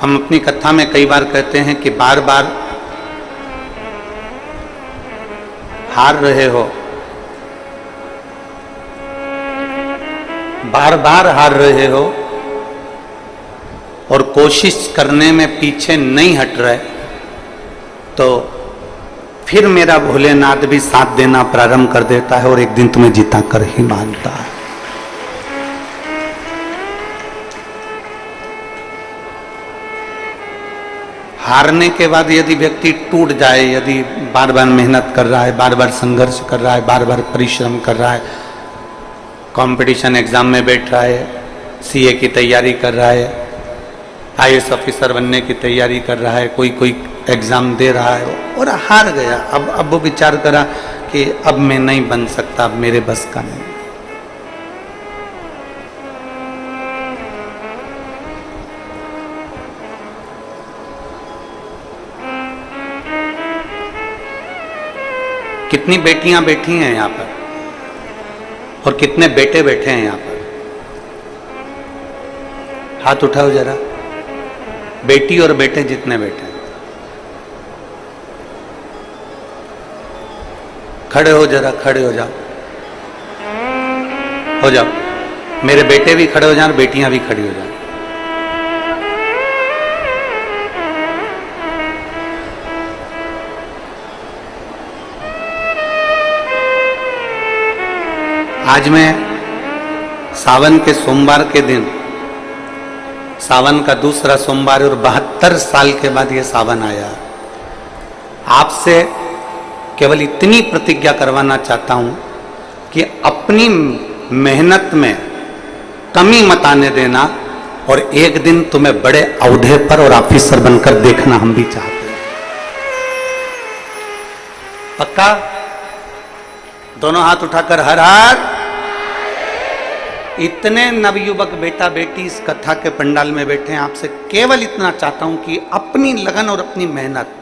हम अपनी कथा में कई बार कहते हैं कि बार बार हार रहे हो, बार बार हार रहे हो और कोशिश करने में पीछे नहीं हट रहे, तो फिर मेरा भोलेनाथ भी साथ देना प्रारंभ कर देता है और एक दिन तुम्हें जीता कर ही मानता है। हारने के बाद यदि व्यक्ति टूट जाए, यदि बार बार मेहनत कर रहा है, बार बार संघर्ष कर रहा है, बार बार परिश्रम कर रहा है, कंपटीशन एग्जाम में बैठ रहा है, सीए की तैयारी कर रहा है, आईएएस ऑफिसर बनने की तैयारी कर रहा है, कोई एग्जाम दे रहा है और हार गया। अब वो विचार करा कि अब मैं नहीं बन सकता, अब मेरे बस का नहीं। कितनी बेटियां बैठी हैं यहां पर और कितने बेटे बैठे हैं यहां पर? हाथ उठाओ जरा, बेटी और बेटे जितने बैठे हैं। खड़े हो जरा, खड़े हो जाओ, हो जाओ। मेरे बेटे भी खड़े हो जाए और बेटियां भी खड़ी हो जाए। आज मैं सावन के सोमवार के दिन, सावन का दूसरा सोमवार और 72 साल के बाद ये सावन आया, आपसे केवल इतनी प्रतिज्ञा करवाना चाहता हूं कि अपनी मेहनत में कमी मत आने देना और एक दिन तुम्हें बड़े औहदे पर और ऑफिसर बनकर देखना हम भी चाहते हैं। पक्का? दोनों हाथ उठाकर हर हर। इतने नवयुवक बेटा बेटी इस कथा के पंडाल में बैठे हैं, आपसे केवल इतना चाहता हूं कि अपनी लगन और अपनी मेहनत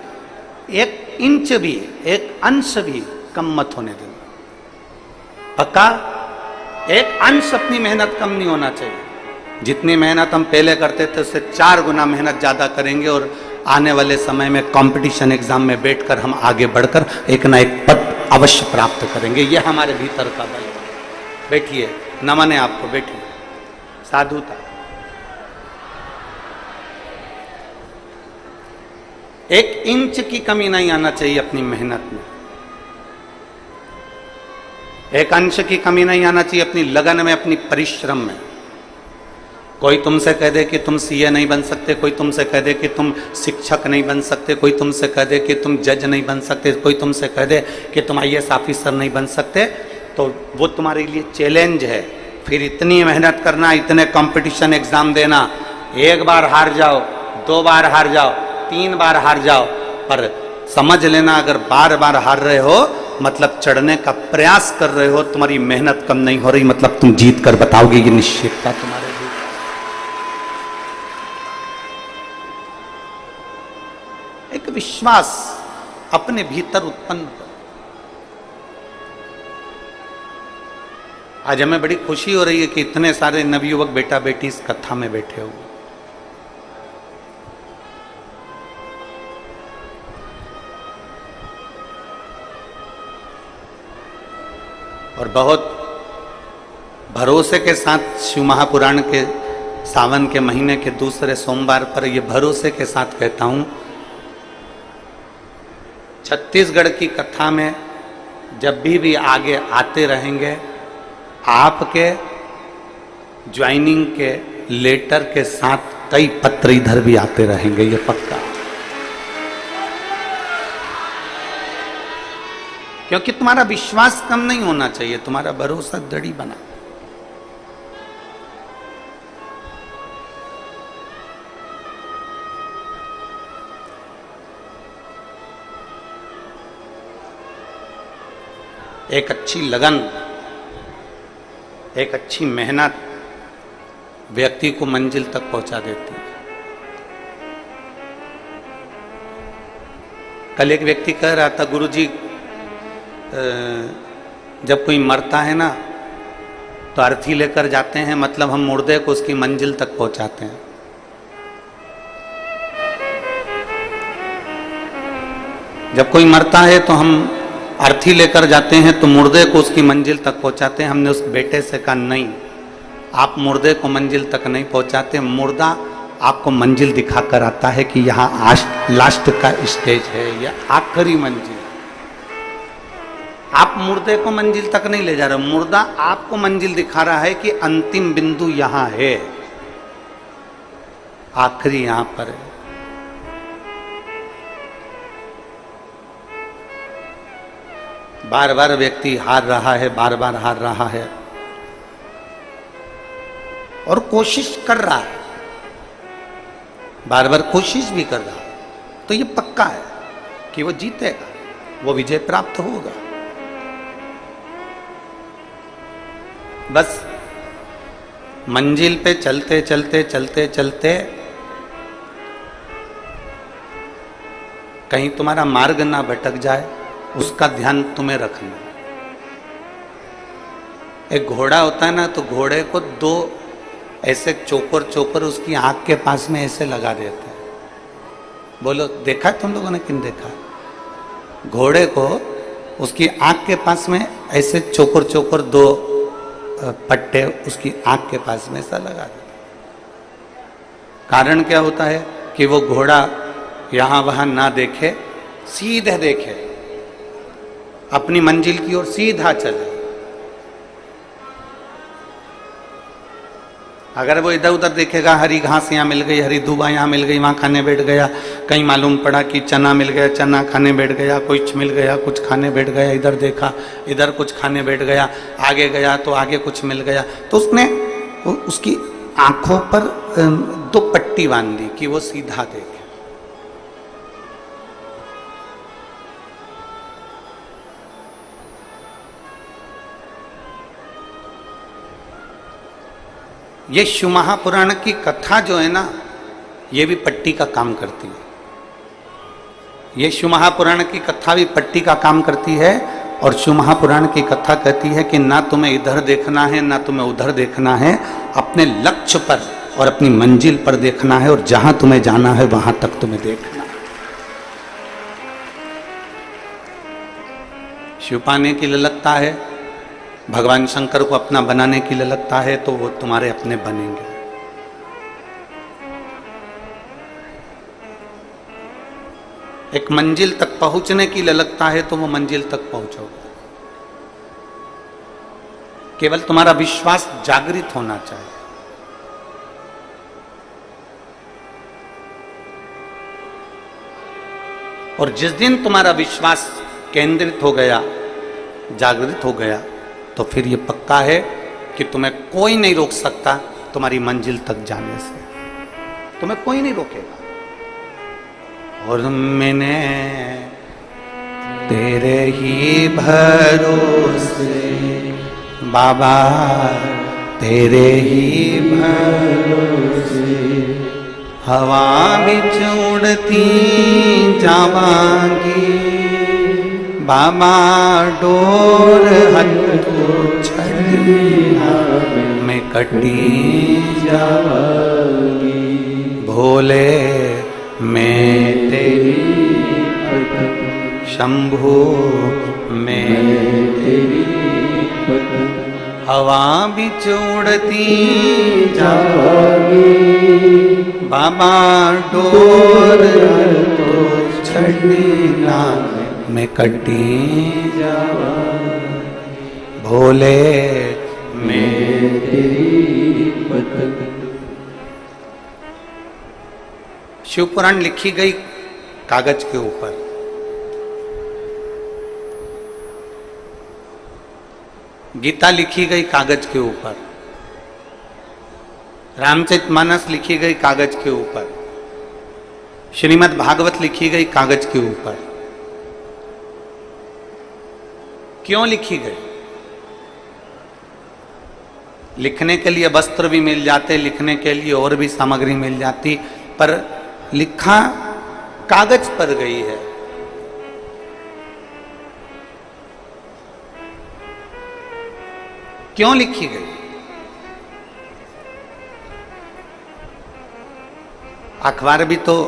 एक इंच भी, एक अंश भी कम मत होने देना। पक्का? एक अंश अपनी मेहनत कम नहीं होना चाहिए। जितनी मेहनत हम पहले करते थे उससे 4 गुना मेहनत ज्यादा करेंगे और आने वाले समय में कंपटीशन एग्जाम में बैठकर हम आगे बढ़कर एक ना एक पद अवश्य प्राप्त करेंगे। यह हमारे भीतर का बल है। बैठिए, नमन है आपको, बैठिए। साधुता, एक इंच की कमी नहीं आना चाहिए अपनी मेहनत में, एक अंश की कमी नहीं आना चाहिए अपनी लगन में, अपनी परिश्रम में। कोई तुमसे कह दे कि तुम सीए नहीं बन सकते, कोई तुमसे कह दे कि तुम शिक्षक नहीं बन सकते, कोई तुमसे कह दे कि तुम जज नहीं बन सकते, कोई तुमसे कह दे कि तुम आईएएस ऑफिसर नहीं बन सकते, तो वो तुम्हारे लिए चैलेंज है। फिर इतनी मेहनत करना, इतने कंपटीशन एग्जाम देना, एक बार हार जाओ, 2 बार हार जाओ, 3 बार हार जाओ, पर समझ लेना अगर बार बार हार रहे हो मतलब चढ़ने का प्रयास कर रहे हो, तुम्हारी मेहनत कम नहीं हो रही, मतलब तुम जीत कर बताओगे, ये निश्चितता तुम्हारे लिए। एक विश्वास अपने भीतर उत्पन्न करो। आज हमें बड़ी खुशी हो रही है कि इतने सारे नवयुवक बेटा बेटी इस कथा में बैठे हुए। और बहुत भरोसे के साथ शिव महापुराण के सावन के महीने के दूसरे सोमवार पर यह भरोसे के साथ कहता हूं, छत्तीसगढ़ की कथा में जब भी आगे आते रहेंगे, आपके ज्वाइनिंग के लेटर के साथ कई पत्र इधर भी आते रहेंगे, ये पक्का। क्योंकि तुम्हारा विश्वास कम नहीं होना चाहिए, तुम्हारा भरोसा दृढ़ बना। एक अच्छी लगन, एक अच्छी मेहनत व्यक्ति को मंजिल तक पहुंचा देती है। कल एक व्यक्ति कह रहा था, गुरुजी जब कोई मरता है ना तो अर्थी लेकर जाते हैं, मतलब हम मुर्दे को उसकी मंजिल तक पहुंचाते हैं। जब कोई मरता है तो हम अर्थी लेकर जाते हैं तो मुर्दे को उसकी मंजिल तक पहुंचाते हैं। हमने उस बेटे से कहा नहीं, आप मुर्दे को मंजिल तक नहीं पहुंचाते, मुर्दा आपको मंजिल दिखाकर आता है कि यहाँ लास्ट का स्टेज है, या आखिरी मंजिल। आप मुर्दे को मंजिल तक नहीं ले जा रहे, मुर्दा आपको मंजिल दिखा रहा है कि अंतिम बिंदु यहां है, आखिरी यहां पर है। बार बार व्यक्ति हार रहा है, बार बार हार रहा है और कोशिश कर रहा है, बार बार कोशिश भी कर रहा है, तो ये पक्का है कि वो जीतेगा, वो विजय प्राप्त होगा। बस मंजिल पे चलते चलते चलते चलते कहीं तुम्हारा मार्ग ना भटक जाए, उसका ध्यान तुम्हें रखना। एक घोड़ा होता है ना, तो घोड़े को दो ऐसे चोकर चोकर उसकी आंख के पास में ऐसे लगा देते हैं। बोलो देखा है तुम लोगों ने? किन देखा? घोड़े को उसकी आंख के पास में ऐसे चोकर चोकर दो पट्टे उसकी आंख के पास में ऐसा लगा देते। कारण क्या होता है कि वो घोड़ा यहां वहां ना देखे, सीधे देखे, अपनी मंजिल की ओर सीधा चले। अगर वो इधर उधर देखेगा, हरी घास यहाँ मिल गई, हरी दूबा यहाँ मिल गई, वहाँ खाने बैठ गया, कहीं मालूम पड़ा कि चना मिल गया, चना खाने बैठ गया, कुछ मिल गया, कुछ खाने बैठ गया, इधर देखा इधर कुछ खाने बैठ गया, आगे गया तो आगे कुछ मिल गया, तो उसने उसकी आंखों पर दो पट्टी बांध दी कि वो सीधा देखे। ये शिव महापुराण की कथा जो है ना, ये भी पट्टी का काम करती है। ये शिव महापुराण की कथा भी पट्टी का काम करती है। और शिव महापुराण की कथा कहती है कि ना तुम्हें इधर देखना है ना तुम्हें उधर देखना है, अपने लक्ष्य पर और अपनी मंजिल पर देखना है, और जहां तुम्हें जाना है वहां तक तुम्हें देखना है। शिव पाने की ललकता है, भगवान शंकर को अपना बनाने की ललकता है, तो वो तुम्हारे अपने बनेंगे। एक मंजिल तक पहुंचने की ललकता है तो वो मंजिल तक पहुंचोगे। केवल तुम्हारा विश्वास जागृत होना चाहिए। और जिस दिन तुम्हारा विश्वास केंद्रित हो गया, जागृत हो गया, तो फिर ये पक्का है कि तुम्हें कोई नहीं रोक सकता तुम्हारी मंजिल तक जाने से। तुम्हें कोई नहीं रोकेगा। और मैंने तेरे ही भरोसे बाबा, तेरे ही भरोसे हवा बिच उड़ती जावांगी बाबा, डोर हथों छड़ी मैं कटी जावांगी। भोले मैं तेरी शंभू मैं तेरी हवा बिच उड़ती जावांगी बाबा, डोर हथों छड़ी मैं कटी जावांगी। भोले मैं तेरी पतंग। शिव पुराण लिखी गई कागज के ऊपर। गीता लिखी गई कागज के ऊपर। रामचरितमानस लिखी गई कागज के ऊपर। श्रीमद् भागवत लिखी गई कागज के ऊपर। क्यों लिखी गई? लिखने के लिए वस्त्र भी मिल जाते, लिखने के लिए और भी सामग्री मिल जाती, पर लिखा कागज पर गई है। क्यों लिखी गई? अखबार भी तो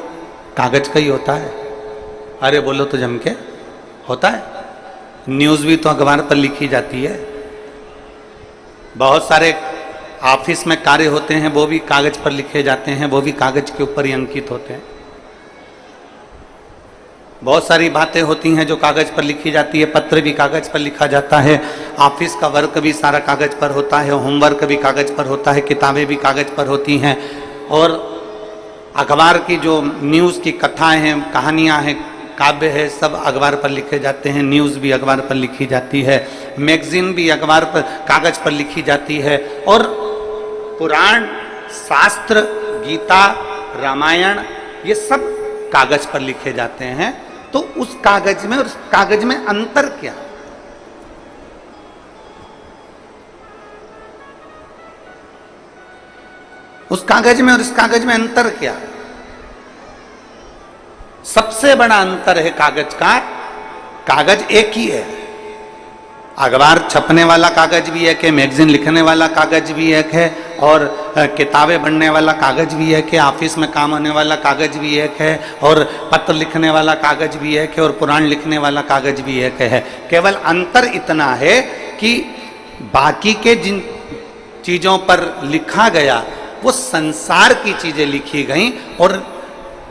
कागज का ही होता है। अरे बोलो तो जम के होता है। न्यूज़ भी तो अखबार पर लिखी जाती है। बहुत सारे ऑफिस में कार्य होते हैं, वो भी कागज पर लिखे जाते हैं, वो भी कागज के ऊपर ही अंकित होते हैं। बहुत सारी बातें होती हैं जो कागज पर लिखी जाती है, पत्र भी कागज पर लिखा जाता है, ऑफिस का वर्क भी सारा कागज पर होता है, होमवर्क भी कागज पर होता है, किताबें भी कागज पर होती हैं, और अखबार की जो न्यूज़ की कथाएं हैं, कहानियां हैं, काव्य है, सब अखबार पर लिखे जाते हैं। न्यूज़ भी अखबार पर लिखी जाती है, मैगजीन भी अखबार पर कागज पर लिखी जाती है, और पुराण, शास्त्र, गीता, रामायण, ये सब कागज पर लिखे जाते हैं। तो उस कागज में और उस कागज में अंतर क्या? उस कागज में और इस कागज में अंतर क्या? सबसे बड़ा अंतर है कागज का, कागज एक ही है। अखबार छपने वाला कागज भी एक है, मैगजीन लिखने वाला कागज भी एक है, और किताबें बनने वाला कागज भी एक है, ऑफिस में काम होने वाला कागज भी एक है, और पत्र लिखने वाला कागज भी एक है, और पुराण लिखने वाला कागज भी एक है। केवल अंतर इतना है कि बाकी के जिन चीजों पर लिखा गया वो संसार की चीजें लिखी गई, और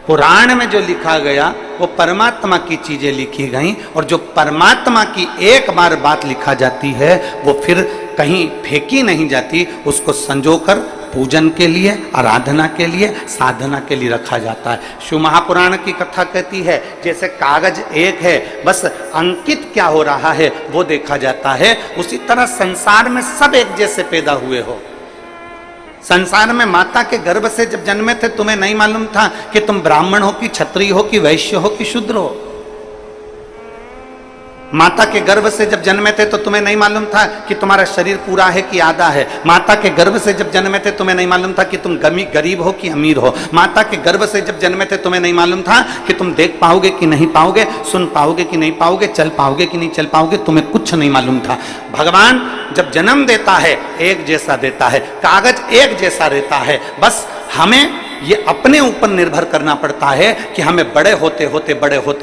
पुराण में जो लिखा गया वो परमात्मा की चीजें लिखी गई। और जो परमात्मा की एक बार बात लिखा जाती है वो फिर कहीं फेंकी नहीं जाती, उसको संजोकर पूजन के लिए, आराधना के लिए, साधना के लिए रखा जाता है। शिव महापुराण की कथा कहती है जैसे कागज एक है, बस अंकित क्या हो रहा है वो देखा जाता है, उसी तरह संसार में सब एक जैसे पैदा हुए हो। संसार में माता के गर्भ से जब जन्मे थे तुम्हें नहीं मालूम था कि तुम ब्राह्मण हो कि क्षत्रिय हो कि वैश्य हो कि शूद्र हो। माता के गर्भ से जब जन्मे थे तो तुम्हें नहीं मालूम था कि तुम्हारा शरीर पूरा है कि आधा है। माता के गर्भ से जब जन्मे थे तुम्हें नहीं मालूम था कि तुम गरीब हो कि अमीर हो। माता के गर्भ से जब जन्मे थे तुम्हें नहीं मालूम था कि तुम देख पाओगे कि नहीं पाओगे, सुन पाओगे कि नहीं पाओगे, चल पाओगे कि नहीं चल पाओगे, तुम्हें कुछ नहीं मालूम था। भगवान जब जन्म देता है एक जैसा देता है, कागज एक जैसा रहता है, बस हमें ये अपने ऊपर निर्भर करना पड़ता है कि हमें बड़े होते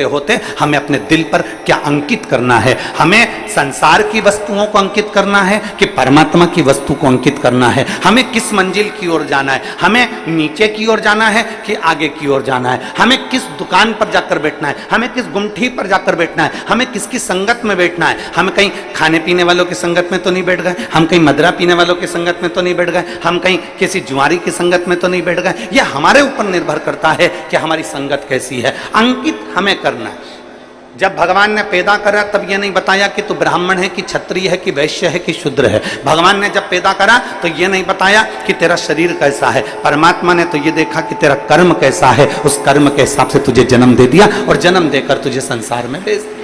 होते हमें अपने दिल पर क्या अंकित करना है। हमें संसार की वस्तुओं को अंकित करना है कि परमात्मा की वस्तु को अंकित करना है। हमें किस मंजिल की ओर जाना है, हमें नीचे की ओर जाना है कि आगे की ओर जाना है, हमें किस दुकान पर जाकर बैठना है, हमें किस गुमठी पर जाकर बैठना है, हमें किसकी संगत में बैठना है। हम कहीं खाने पीने वालों की संगत में तो नहीं बैठ गए, हम कहीं मदरा पीने वालों की संगत में तो नहीं बैठ गए, हम कहीं किसी जुआरी की संगत में तो नहीं बैठ गए। यह हमारे ऊपर निर्भर करता है कि हमारी संगत कैसी है। अंकित हमें करना है। जब भगवान ने पैदा करा तब यह नहीं बताया कि तू ब्राह्मण है कि क्षत्रिय है कि वैश्य है कि शूद्र है। भगवान ने जब पैदा करा तो यह नहीं बताया कि तेरा शरीर कैसा है। परमात्मा ने तो यह देखा कि तेरा कर्म कैसा है, उस कर्म के हिसाब से तुझे जन्म दे दिया और जन्म देकर तुझे संसार में भेज दिया।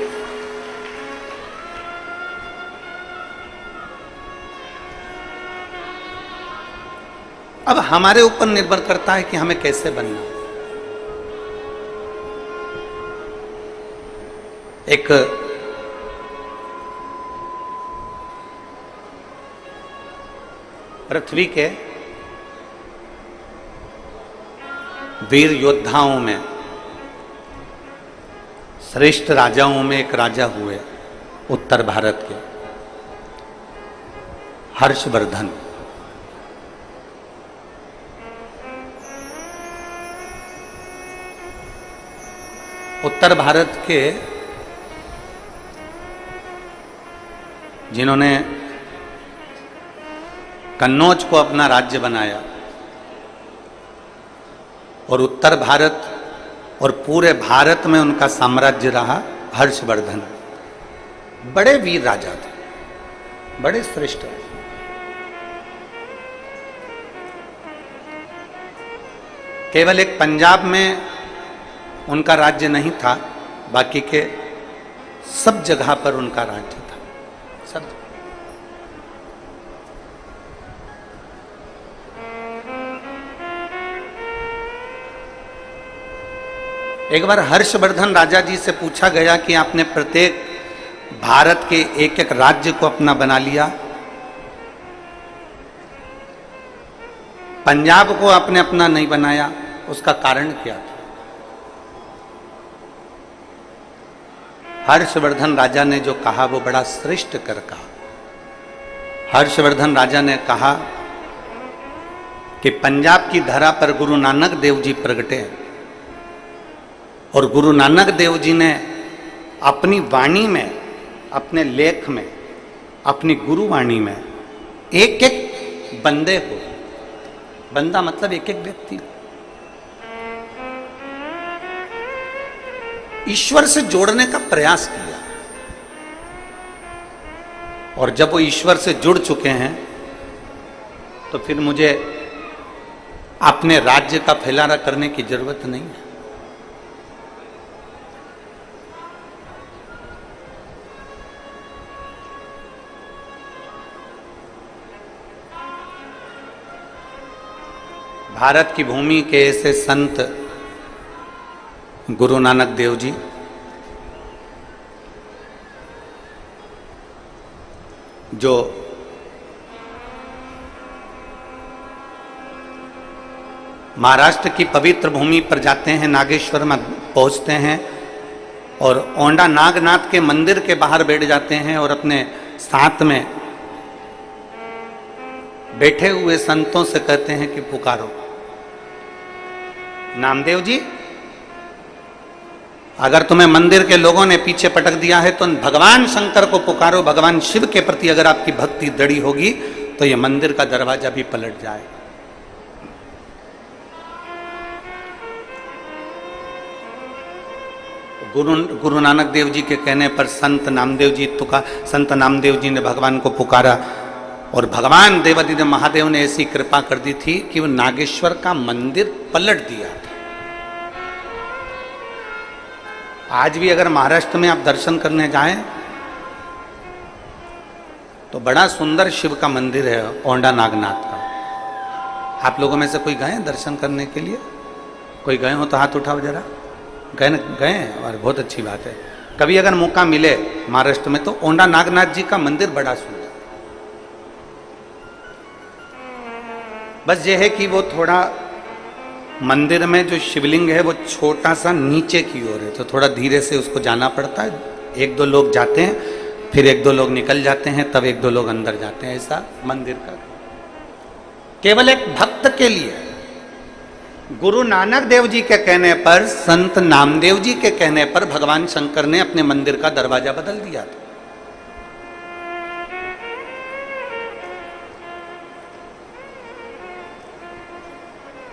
अब हमारे ऊपर निर्भर करता है कि हमें कैसे बनना है। एक पृथ्वी के वीर योद्धाओं में, श्रेष्ठ राजाओं में एक राजा हुए उत्तर भारत के, हर्षवर्धन। उत्तर भारत के जिन्होंने कन्नौज को अपना राज्य बनाया और उत्तर भारत और पूरे भारत में उनका साम्राज्य रहा, हर्षवर्धन। बड़े वीर राजा थे, बड़े श्रेष्ठ। केवल एक पंजाब में उनका राज्य नहीं था, बाकी के सब जगह पर उनका राज्य था, सब। एक बार हर्षवर्धन राजा जी से पूछा गया कि आपने प्रत्येक भारत के एक एक राज्य को अपना बना लिया, पंजाब को आपने अपना नहीं बनाया, उसका कारण क्या था? हर्षवर्धन राजा ने जो कहा वो बड़ा श्रेष्ठ कर कहा। हर्षवर्धन राजा ने कहा कि पंजाब की धरा पर गुरु नानक देव जी प्रगटे और गुरु नानक देव जी ने अपनी वाणी में, अपने लेख में, अपनी गुरुवाणी में एक एक बंदे को, बंदा मतलब एक एक व्यक्ति, ईश्वर से जोड़ने का प्रयास किया। और जब वो ईश्वर से जुड़ चुके हैं तो फिर मुझे अपने राज्य का फैलाना करने की जरूरत नहीं है। भारत की भूमि के ऐसे संत गुरु नानक देव जी, जो महाराष्ट्र की पवित्र भूमि पर जाते हैं, नागेश्वर में पहुंचते हैं और औंडा नागनाथ के मंदिर के बाहर बैठ जाते हैं और अपने साथ में बैठे हुए संतों से कहते हैं कि पुकारो नामदेव जी, अगर तुम्हें मंदिर के लोगों ने पीछे पटक दिया है तो भगवान शंकर को पुकारो। भगवान शिव के प्रति अगर आपकी भक्ति दृढ़ होगी तो यह मंदिर का दरवाजा भी पलट जाए। गुरु नानक देव जी के कहने पर संत नामदेव जी ने भगवान को पुकारा और भगवान देवादिदेव महादेव ने ऐसी कृपा कर दी थी कि वो नागेश्वर का मंदिर पलट दिया था। आज भी अगर महाराष्ट्र में आप दर्शन करने जाएं तो बड़ा सुंदर शिव का मंदिर है औंडा नागनाथ का। आप लोगों में से कोई गए दर्शन करने के लिए? कोई गए हो तो हाथ उठाओ जरा। गए और बहुत अच्छी बात है। कभी अगर मौका मिले महाराष्ट्र में तो औंडा नागनाथ जी का मंदिर बड़ा सुंदर। बस ये है कि वो थोड़ा मंदिर में जो शिवलिंग है वो छोटा सा नीचे की ओर है, तो थोड़ा धीरे से उसको जाना पड़ता है। एक दो लोग जाते हैं, फिर एक दो लोग निकल जाते हैं, तब एक दो लोग अंदर जाते हैं। ऐसा मंदिर का केवल एक भक्त के लिए। गुरु नानक देव जी के कहने पर, संत नामदेव जी के कहने पर भगवान शंकर ने अपने मंदिर का दरवाजा बदल दिया था।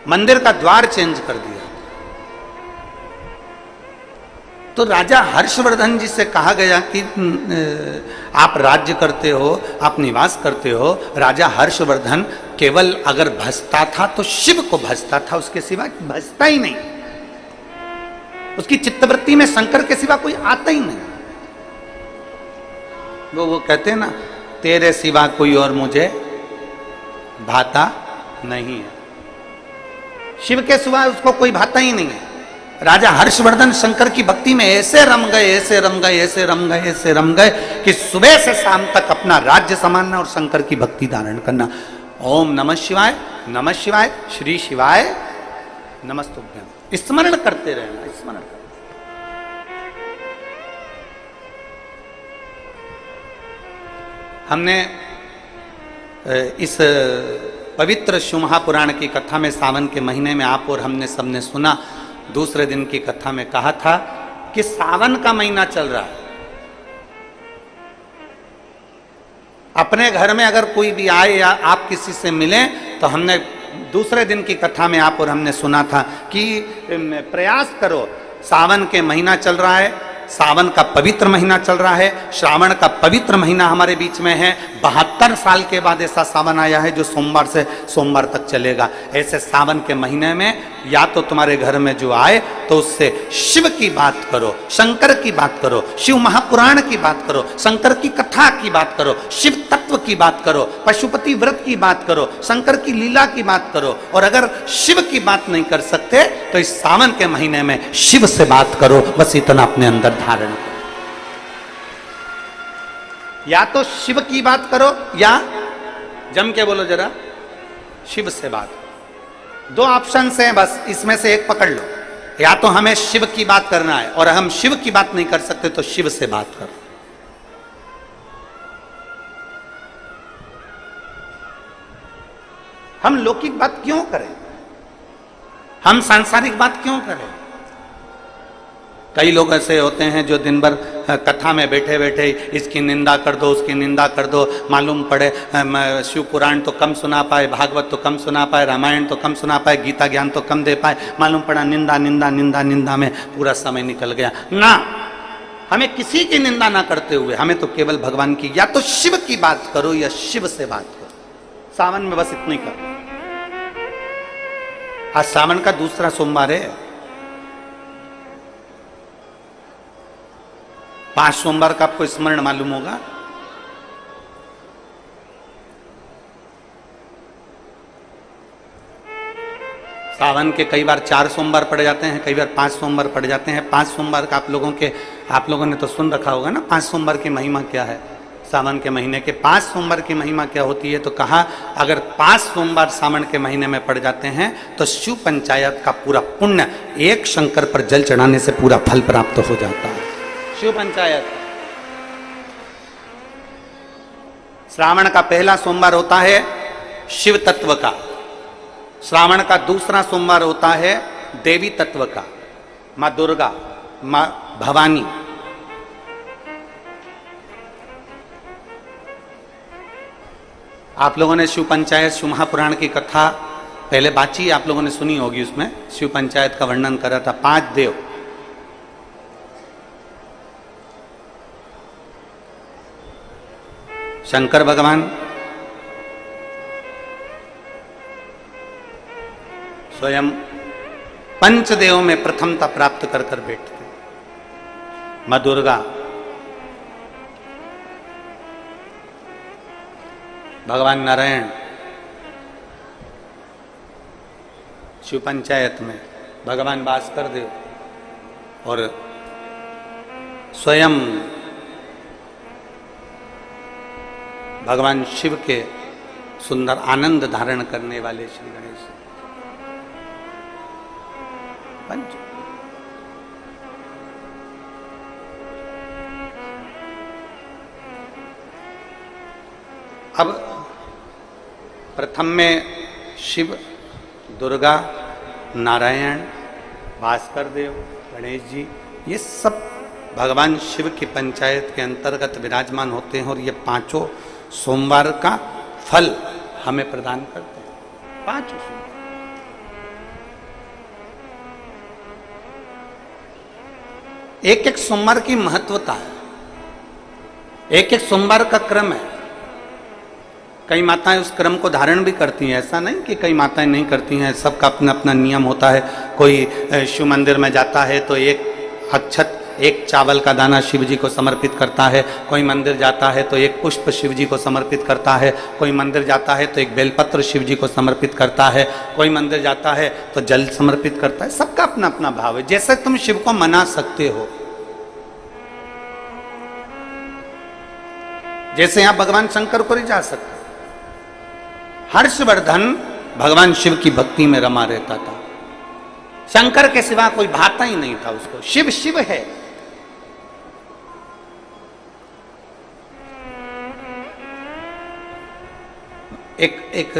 मंदिर का द्वार चेंज कर दिया। तो राजा हर्षवर्धन जी से कहा गया कि आप राज्य करते हो, आप निवास करते हो। राजा हर्षवर्धन केवल अगर भजता था तो शिव को भजता था, उसके सिवा भजता ही नहीं। उसकी चित्तवृत्ति में शंकर के सिवा कोई आता ही नहीं। वो कहते हैं ना, तेरे सिवा कोई और मुझे भाता नहीं है। शिव के सिवा उसको कोई भाता ही नहीं है। राजा हर्षवर्धन शंकर की भक्ति में ऐसे रम गए कि सुबह से शाम तक अपना राज्य संभालना और शंकर की भक्ति धारण करना। ओम नमः शिवाय, नमः शिवाय, श्री शिवाय नमस्तुभ्यम, स्मरण करते रहना, स्मरण करते। हमने इस पवित्र शिव महापुराण की कथा में सावन के महीने में आप और हमने सबने सुना। दूसरे दिन की कथा में कहा था कि सावन का महीना चल रहा है। अपने घर में अगर कोई भी आए या आप किसी से मिलें तो हमने दूसरे दिन की कथा में आप और हमने सुना था कि प्रयास करो, सावन के महीना चल रहा है, सावन का पवित्र महीना चल रहा है, श्रावण का पवित्र महीना हमारे बीच में है। 72 साल के बाद ऐसा सावन आया है जो सोमवार से सोमवार तक चलेगा। ऐसे सावन के महीने में या तो तुम्हारे घर में जो आए तो उससे शिव की बात करो, शंकर की बात करो, शिव महापुराण की बात करो, शंकर की कथा की बात करो, शिव तत्व की बात करो, पशुपति व्रत की बात करो, शंकर की लीला की बात करो। और अगर शिव की बात नहीं कर सकते तो इस सावन के महीने में शिव से बात करो। बस इतना अपने अंदर धारण करो। या तो शिव की बात करो या जम के बोलो जरा, शिव से बात। दो ऑप्शन हैं, बस इसमें से एक पकड़ लो। या तो हमें शिव की बात करना है, और हम शिव की बात नहीं कर सकते तो शिव से बात करो। हम लौकिक बात क्यों करें, हम सांसारिक बात क्यों करें? कई लोग ऐसे होते हैं जो दिन भर कथा में बैठे बैठे इसकी निंदा कर दो, उसकी निंदा कर दो, मालूम पड़े शिव पुराण तो कम सुना पाए, भागवत तो कम सुना पाए, रामायण तो कम सुना पाए, गीता ज्ञान तो कम दे पाए, मालूम पड़ा निंदा निंदा निंदा निंदा में पूरा समय निकल गया ना। हमें किसी की निंदा ना करते हुए हमें तो केवल भगवान की, या तो शिव की बात करो या शिव से बात करो। सावन में बस इतना ही करो। आज सावन का दूसरा सोमवार है। 5 सोमवार का आपको स्मरण मालूम होगा। सावन के कई बार 4 सोमवार पड़ जाते हैं, कई बार 5 सोमवार पड़ जाते हैं। 5 सोमवार का आप लोगों ने तो सुन रखा होगा ना, 5 सोमवार की महिमा क्या है। सावन के महीने के 5 सोमवार की महिमा क्या होती है, तो कहा अगर 5 सोमवार सावन के महीने में पड़ जाते हैं तो शिव पंचायत का पूरा पुण्य एक शंकर पर जल चढ़ाने से पूरा फल प्राप्त हो जाता है। शिव पंचायत श्रावण का पहला सोमवार होता है शिव तत्व का, श्रावण का दूसरा सोमवार होता है देवी तत्व का, मां दुर्गा, मां भवानी। आप लोगों ने शिव पंचायत शिव महापुराण की कथा पहले बाची आप लोगों ने सुनी होगी। उसमें शिव पंचायत का वर्णन करा था। 5 देव, शंकर भगवान, स्वयं पंचदेव में प्रथमता प्राप्त कर कर बैठते, मां दुर्गा, भगवान नारायण शिव पंचायत में, भगवान भास्कर देव और स्वयं भगवान शिव के सुंदर आनंद धारण करने वाले श्री गणेश पंच। अब प्रथम में शिव, दुर्गा, नारायण, भास्कर देव, गणेश जी, ये सब भगवान शिव की पंचायत के अंतर्गत विराजमान होते हैं और ये 5 सोमवार का फल हमें प्रदान करते हैं। 5 सोमवार एक एक सोमवार की महत्वता है, एक एक सोमवार का क्रम है। कई माताएं उस क्रम को धारण भी करती हैं, ऐसा नहीं कि कई माताएं नहीं करती हैं, सबका अपना अपना नियम होता है। कोई शिव मंदिर में जाता है तो एक अक्षत, एक चावल का दाना शिव जी को समर्पित करता है, कोई मंदिर जाता है तो एक पुष्प शिव जी को समर्पित करता है, कोई मंदिर जाता है तो एक बेलपत्र शिव जी को समर्पित करता है, कोई मंदिर जाता है तो जल समर्पित करता है। सबका अपना अपना भाव है। जैसे तुम शिव को मना सकते हो, जैसे यहां भगवान शंकर को रिझा सकते। हर्षवर्धन भगवान शिव की भक्ति में रमा रहता था, शंकर के सिवा कोई भाता ही नहीं था उसको। शिव शिव है। एक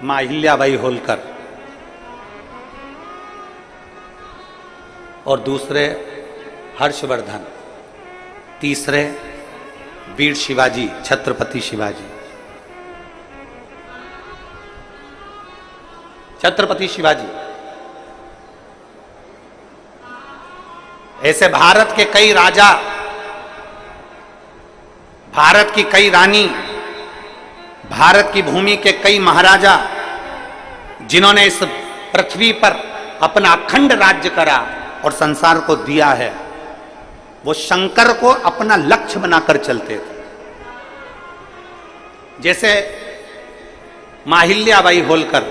मां अहिल्याबाई होलकर और दूसरे हर्षवर्धन, तीसरे वीर शिवाजी, छत्रपति शिवाजी। छत्रपति शिवाजी ऐसे भारत के कई राजा, भारत की कई रानी, भारत की भूमि के कई महाराजा, जिन्होंने इस पृथ्वी पर अपना अखंड राज्य करा और संसार को दिया है, वो शंकर को अपना लक्ष्य बनाकर चलते थे। जैसे मां अहिल्याबाई होलकर,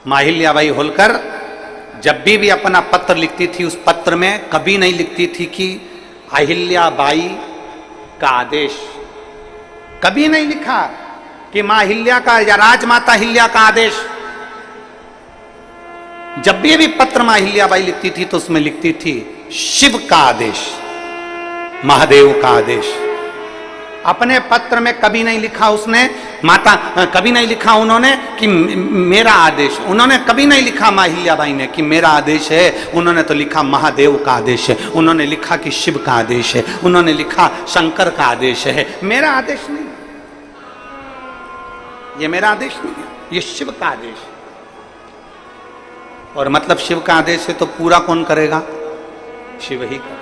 मां अहिल्याबाई होलकर जब भी अपना पत्र लिखती थी, उस पत्र में कभी नहीं लिखती थी कि अहिल्याबाई का आदेश, कभी नहीं लिखा। कि मां हिल्या का या राजमाता हिल्या का आदेश, जब भी पत्र मां हिल्याबाई लिखती थी तो उसमें लिखती थी शिव का आदेश, महादेव का आदेश। अपने पत्र में कभी नहीं लिखा उसने माता, कभी नहीं लिखा उन्होंने कि मेरा आदेश, उन्होंने कभी नहीं लिखा मां हिल्याबाई ने कि मेरा आदेश है, उन्होंने तो लिखा महादेव का आदेश है, उन्होंने लिखा कि शिव का आदेश है, उन्होंने लिखा शंकर का आदेश है, मेरा आदेश नहीं, ये मेरा आदेश नहीं है, ये शिव का आदेश है। और मतलब शिव का आदेश है तो पूरा कौन करेगा? शिव ही करेगा।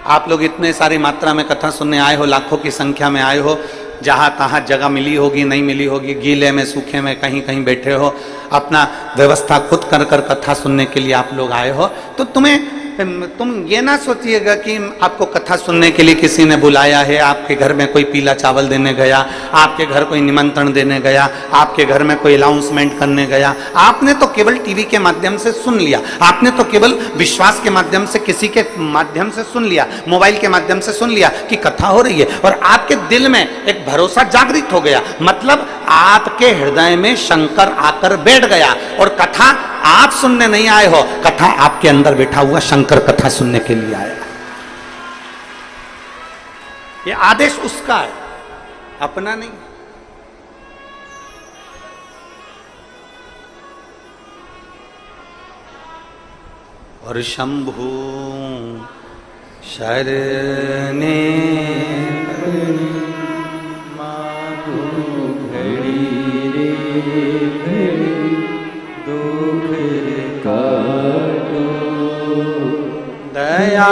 आप लोग इतने सारी मात्रा में कथा सुनने आए हो, लाखों की संख्या में आए हो, जहां तहां जगह मिली होगी नहीं मिली होगी, गीले में सूखे में कहीं कहीं बैठे हो, अपना व्यवस्था खुद कर कर कथा सुनने के लिए आप लोग आए हो, तो तुम ये ना सोचिएगा कि आपको कथा सुनने के लिए किसी ने बुलाया है, आपके घर में कोई पीला चावल देने गया, आपके घर कोई निमंत्रण देने गया, आपके घर में कोई अनाउंसमेंट करने गया। आपने तो केवल टीवी के माध्यम से सुन लिया, आपने तो केवल विश्वास के माध्यम से, किसी के माध्यम से सुन लिया, मोबाइल के माध्यम से सुन लिया कि कथा हो रही है, और आपके दिल में एक भरोसा जागृत हो गया, मतलब आपके हृदय में शंकर आकर बैठ गया, और कथा आप सुनने नहीं आए हो, कथा आपके अंदर बैठा हुआ शंकर कथा सुनने के लिए आएगा। ये आदेश उसका है, अपना नहीं। और शंभु शरणे दया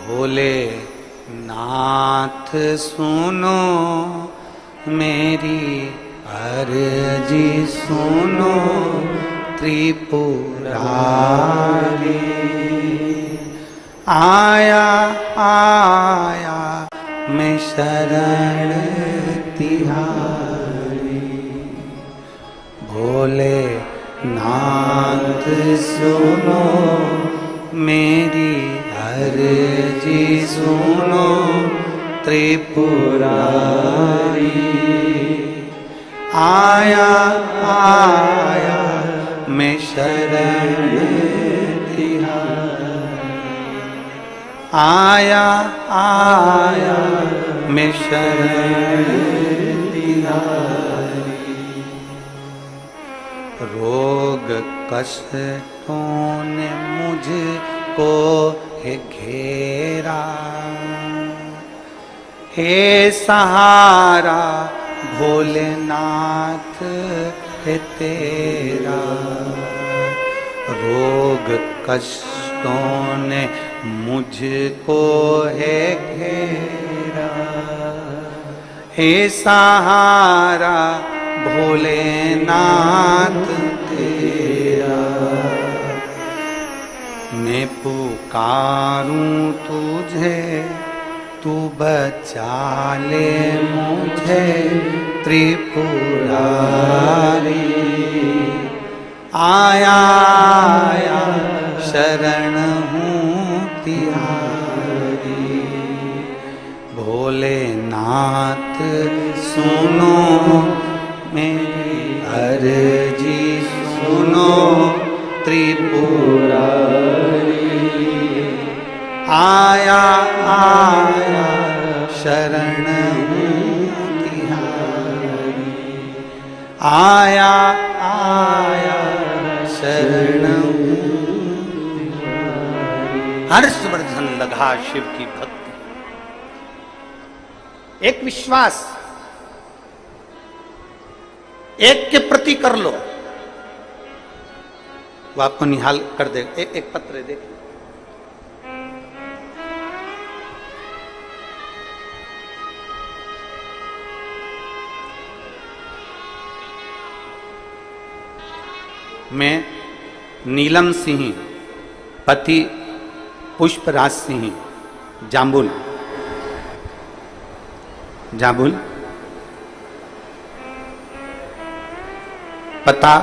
भोले नाथ सुनो मेरी अर्जी सुनो त्रिपुरारी, आया आया मैं शरण तिहारी, भोले नाथ सुनो मेरी अर्जी सुनो त्रिपुरारी, आया आया मैं शरण तिहारी, आया आया मैं शरण तिहारी। रोग कष्टों ने मुझको है घेरा, हे सहारा भोलेनाथ है तेरा, रोग कष्टों ने मुझको है घेरा, हे सहारा भोलेनाथ तेरा, मैं पुकारूं तुझे तू बचा ले मुझे त्रिपुरारी, आया आया शरण हूँ तिहारी, भोलेनाथ सुनो मेरी अर्जी सुनो त्रिपुरारी, आया आया शरण हूँ तिहारी, आया आया शरण हूँ तिहारी। हर्षवर्धन लगा शिव की भक्ति, एक विश्वास एक के प्रति कर लो, वो आपको निहाल कर दे। एक पत्र देखिए, मैं नीलम सिंह पति पुष्पराज सिंह जाम्बुल जाम्बुल, पता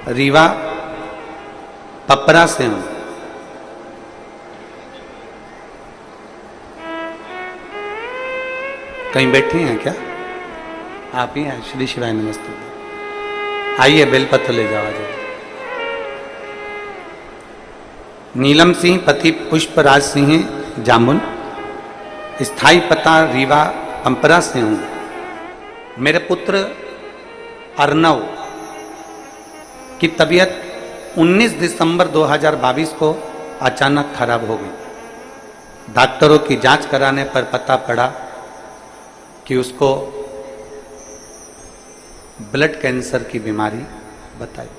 रीवा पपरा से हूं। कहीं बैठी हैं क्या? आप ही हैं? श्री शिवाय नमस्ते। आइए बेलपत्र ले जाओ। जाओ। नीलम सिंह पति पुष्पराज सिंह जामुन, स्थाई पता रीवा पंपरा से हूं। मेरे पुत्र अर्नव की तबीयत 19 दिसंबर 2022 को अचानक खराब हो गई। डॉक्टरों की जांच कराने पर पता पड़ा कि उसको ब्लड कैंसर की बीमारी बताई।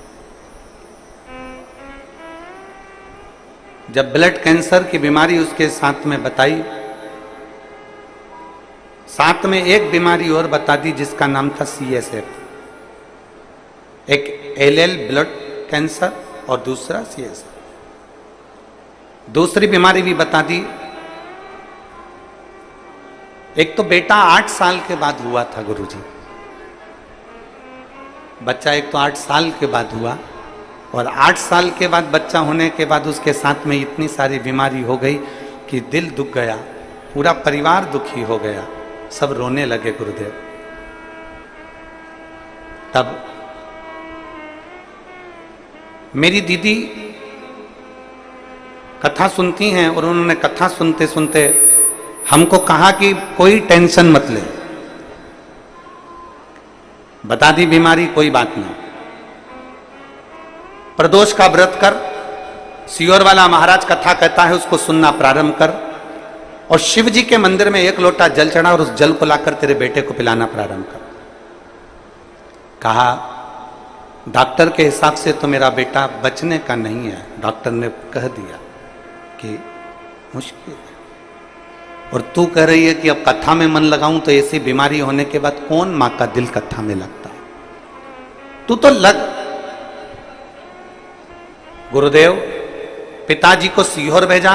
जब ब्लड कैंसर की बीमारी उसके साथ में बताई, साथ में एक बीमारी और बता दी जिसका नाम था CSF, एक LL ब्लड कैंसर और दूसरा CSF। दूसरी बीमारी भी बता दी। एक तो बेटा 8 साल के बाद हुआ था गुरुजी, बच्चा एक तो 8 साल के बाद हुआ, और 8 साल के बाद बच्चा होने के बाद उसके साथ में इतनी सारी बीमारी हो गई कि दिल दुख गया, पूरा परिवार दुखी हो गया, सब रोने लगे गुरुदेव। तब मेरी दीदी कथा सुनती हैं और उन्होंने कथा सुनते सुनते हमको कहा कि कोई टेंशन मत ले, बता दी बीमारी, कोई बात नहीं, प्रदोष का व्रत कर, सियोर वाला महाराज कथा कहता है उसको सुनना प्रारंभ कर, और शिव जी के मंदिर में 1 लोटा जल चढ़ा और उस जल को लाकर तेरे बेटे को पिलाना प्रारंभ कर। कहा डॉक्टर के हिसाब से तो मेरा बेटा बचने का नहीं है, डॉक्टर ने कह दिया कि मुश्किल है, और तू कह रही है कि अब कथा में मन लगाऊं तो ऐसी बीमारी होने के बाद कौन मां का दिल कथा में लगता है, तू तो लग। गुरुदेव पिताजी को सीहोर भेजा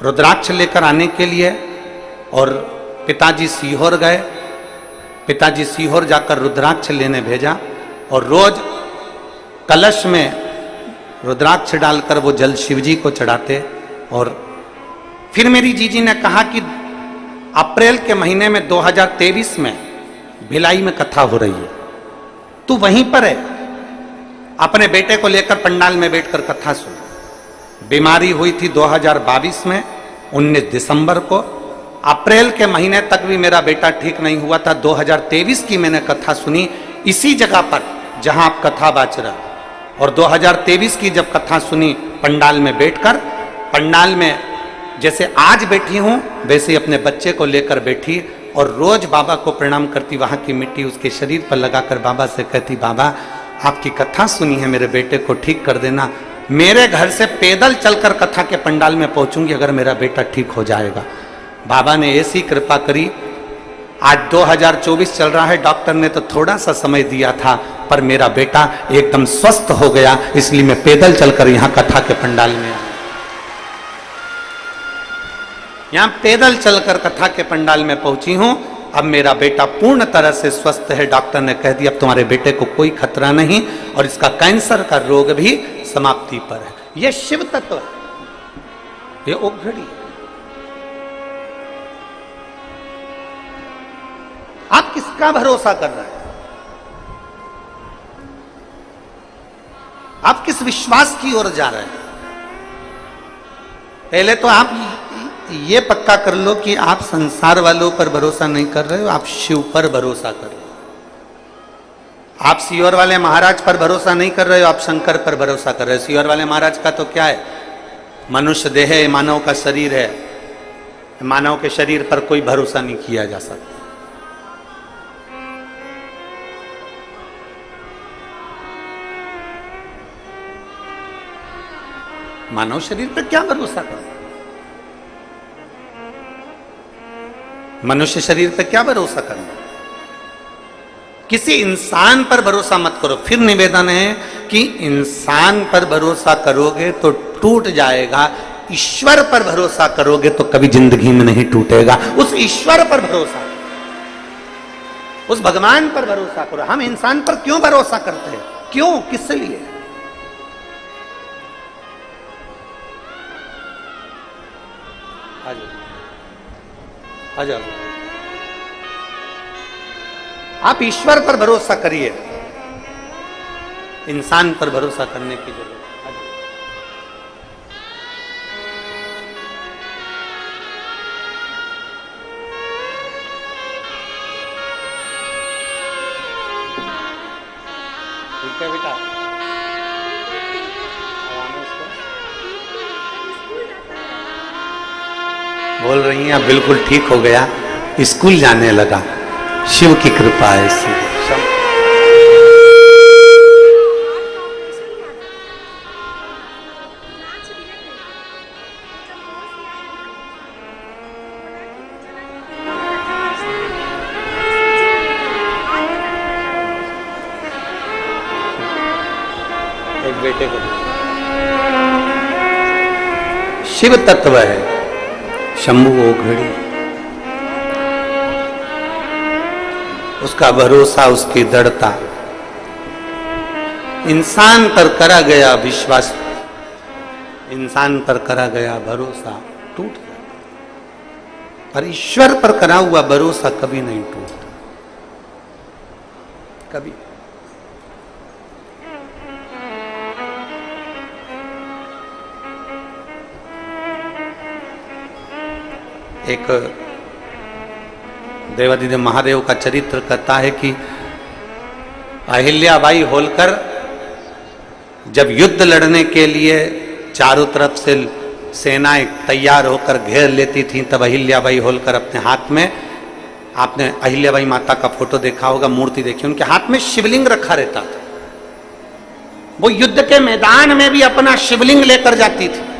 रुद्राक्ष लेकर आने के लिए, और पिताजी सीहोर गए। पिताजी सीहोर जाकर रुद्राक्ष लेने भेजा, और रोज कलश में रुद्राक्ष डालकर वो जल शिवजी को चढ़ाते। और फिर मेरी जीजी ने कहा कि अप्रैल के महीने में 2023 में भिलाई में कथा हो रही है, तू वहीं पर है, अपने बेटे को लेकर पंडाल में बैठकर कथा सुन। बीमारी हुई थी 2022 में 19 दिसंबर को। अप्रैल के महीने तक भी मेरा बेटा ठीक नहीं हुआ था। 2023 की मैंने कथा सुनी इसी जगह पर जहां आप कथा बाच रहा, और 2023 की जब कथा सुनी पंडाल में बैठकर, पंडाल में जैसे आज बैठी हूं वैसे ही अपने बच्चे को लेकर बैठी, और रोज बाबा को प्रणाम करती, वहां की मिट्टी उसके शरीर पर लगाकर बाबा से कहती, बाबा आपकी कथा सुनी है, मेरे बेटे को ठीक कर देना। मेरे घर से पैदल चलकर कथा के पंडाल में पहुंचूंगी अगर मेरा बेटा ठीक हो जाएगा। बाबा ने ऐसी कृपा करी। आज 2024 चल रहा है, डॉक्टर ने तो थोड़ा सा समय दिया था, पर मेरा बेटा एकदम स्वस्थ हो गया, इसलिए मैं पैदल चलकर यहां कथा के पंडाल में आया। यहां पैदल चलकर कथा के पंडाल में पहुंची हूं। अब मेरा बेटा पूर्ण तरह से स्वस्थ है। डॉक्टर ने कह दिया अब तुम्हारे बेटे को कोई खतरा नहीं, और इसका कैंसर का रोग भी समाप्ति पर है। यह शिव तत्व है, यह ओघड़ी है। आप किसका भरोसा कर रहे हैं? आप किस विश्वास की ओर जा रहे हैं? पहले तो आप ये पक्का कर लो कि आप संसार वालों पर भरोसा नहीं कर रहे हो, आप शिव पर भरोसा कर रहे हो। आप सियोर वाले महाराज पर भरोसा नहीं कर रहे हो, आप शंकर पर भरोसा कर रहे हो। सियोर वाले महाराज का तो क्या है, मनुष्य देह है, मानव का शरीर है, मानव के शरीर पर कोई भरोसा नहीं किया जा सकता। मानव शरीर पर क्या भरोसा करो, मनुष्य शरीर पर क्या भरोसा करना। किसी इंसान पर भरोसा मत करो। फिर निवेदन है कि इंसान पर भरोसा करोगे तो टूट जाएगा, ईश्वर पर भरोसा करोगे तो कभी जिंदगी में नहीं टूटेगा। उस ईश्वर पर भरोसा, उस भगवान पर भरोसा करो। हम इंसान पर क्यों भरोसा करते हैं? क्यों, किस लिए? आ जाओ, आ जाओ। आप ईश्वर पर भरोसा करिए, इंसान पर भरोसा करने की जरूरत है। ठीक है बेटा, बोल रही हैं अब बिल्कुल ठीक हो गया, स्कूल जाने लगा, शिव की कृपा है इसी। एक बेटे को शिव तत्व है, शंभु ओघड़ी, उसका भरोसा, उसकी दृढ़ता, इंसान पर करा गया विश्वास, इंसान पर करा गया भरोसा टूट जाता, पर ईश्वर पर करा हुआ भरोसा कभी नहीं टूटता, कभी। एक देवादिदेव महादेव का चरित्र कहता है कि अहिल्याबाई होलकर जब युद्ध लड़ने के लिए चारों तरफ से सेनाएं तैयार होकर घेर लेती थीं, तब अहिल्याबाई होलकर अपने हाथ में, आपने अहिल्याबाई माता का फोटो देखा होगा, मूर्ति देखी, उनके हाथ में शिवलिंग रखा रहता था। वो युद्ध के मैदान में भी अपना शिवलिंग लेकर जाती थी।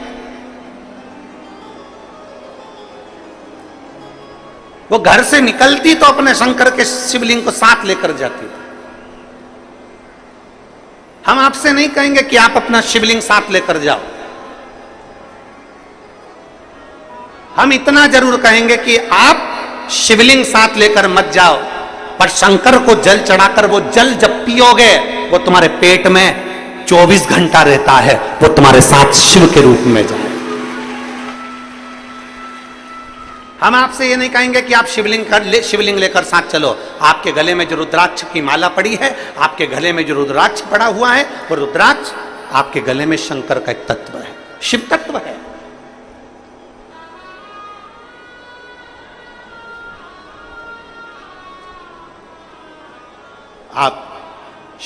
वो घर से निकलती तो अपने शंकर के शिवलिंग को साथ लेकर जाती थी। हम आपसे नहीं कहेंगे कि आप अपना शिवलिंग साथ लेकर जाओ, हम इतना जरूर कहेंगे कि आप शिवलिंग साथ लेकर मत जाओ, पर शंकर को जल चढ़ाकर वो जल जब पियोगे वो तुम्हारे पेट में 24 घंटा रहता है, वो तुम्हारे साथ शिव के रूप में जाए। हम आपसे ये नहीं कहेंगे कि आप शिवलिंग लेकर साथ चलो। आपके गले में जो रुद्राक्ष की माला पड़ी है, आपके गले में जो रुद्राक्ष पड़ा हुआ है, वो रुद्राक्ष आपके गले में शंकर का एक तत्व है, शिव तत्व है। आप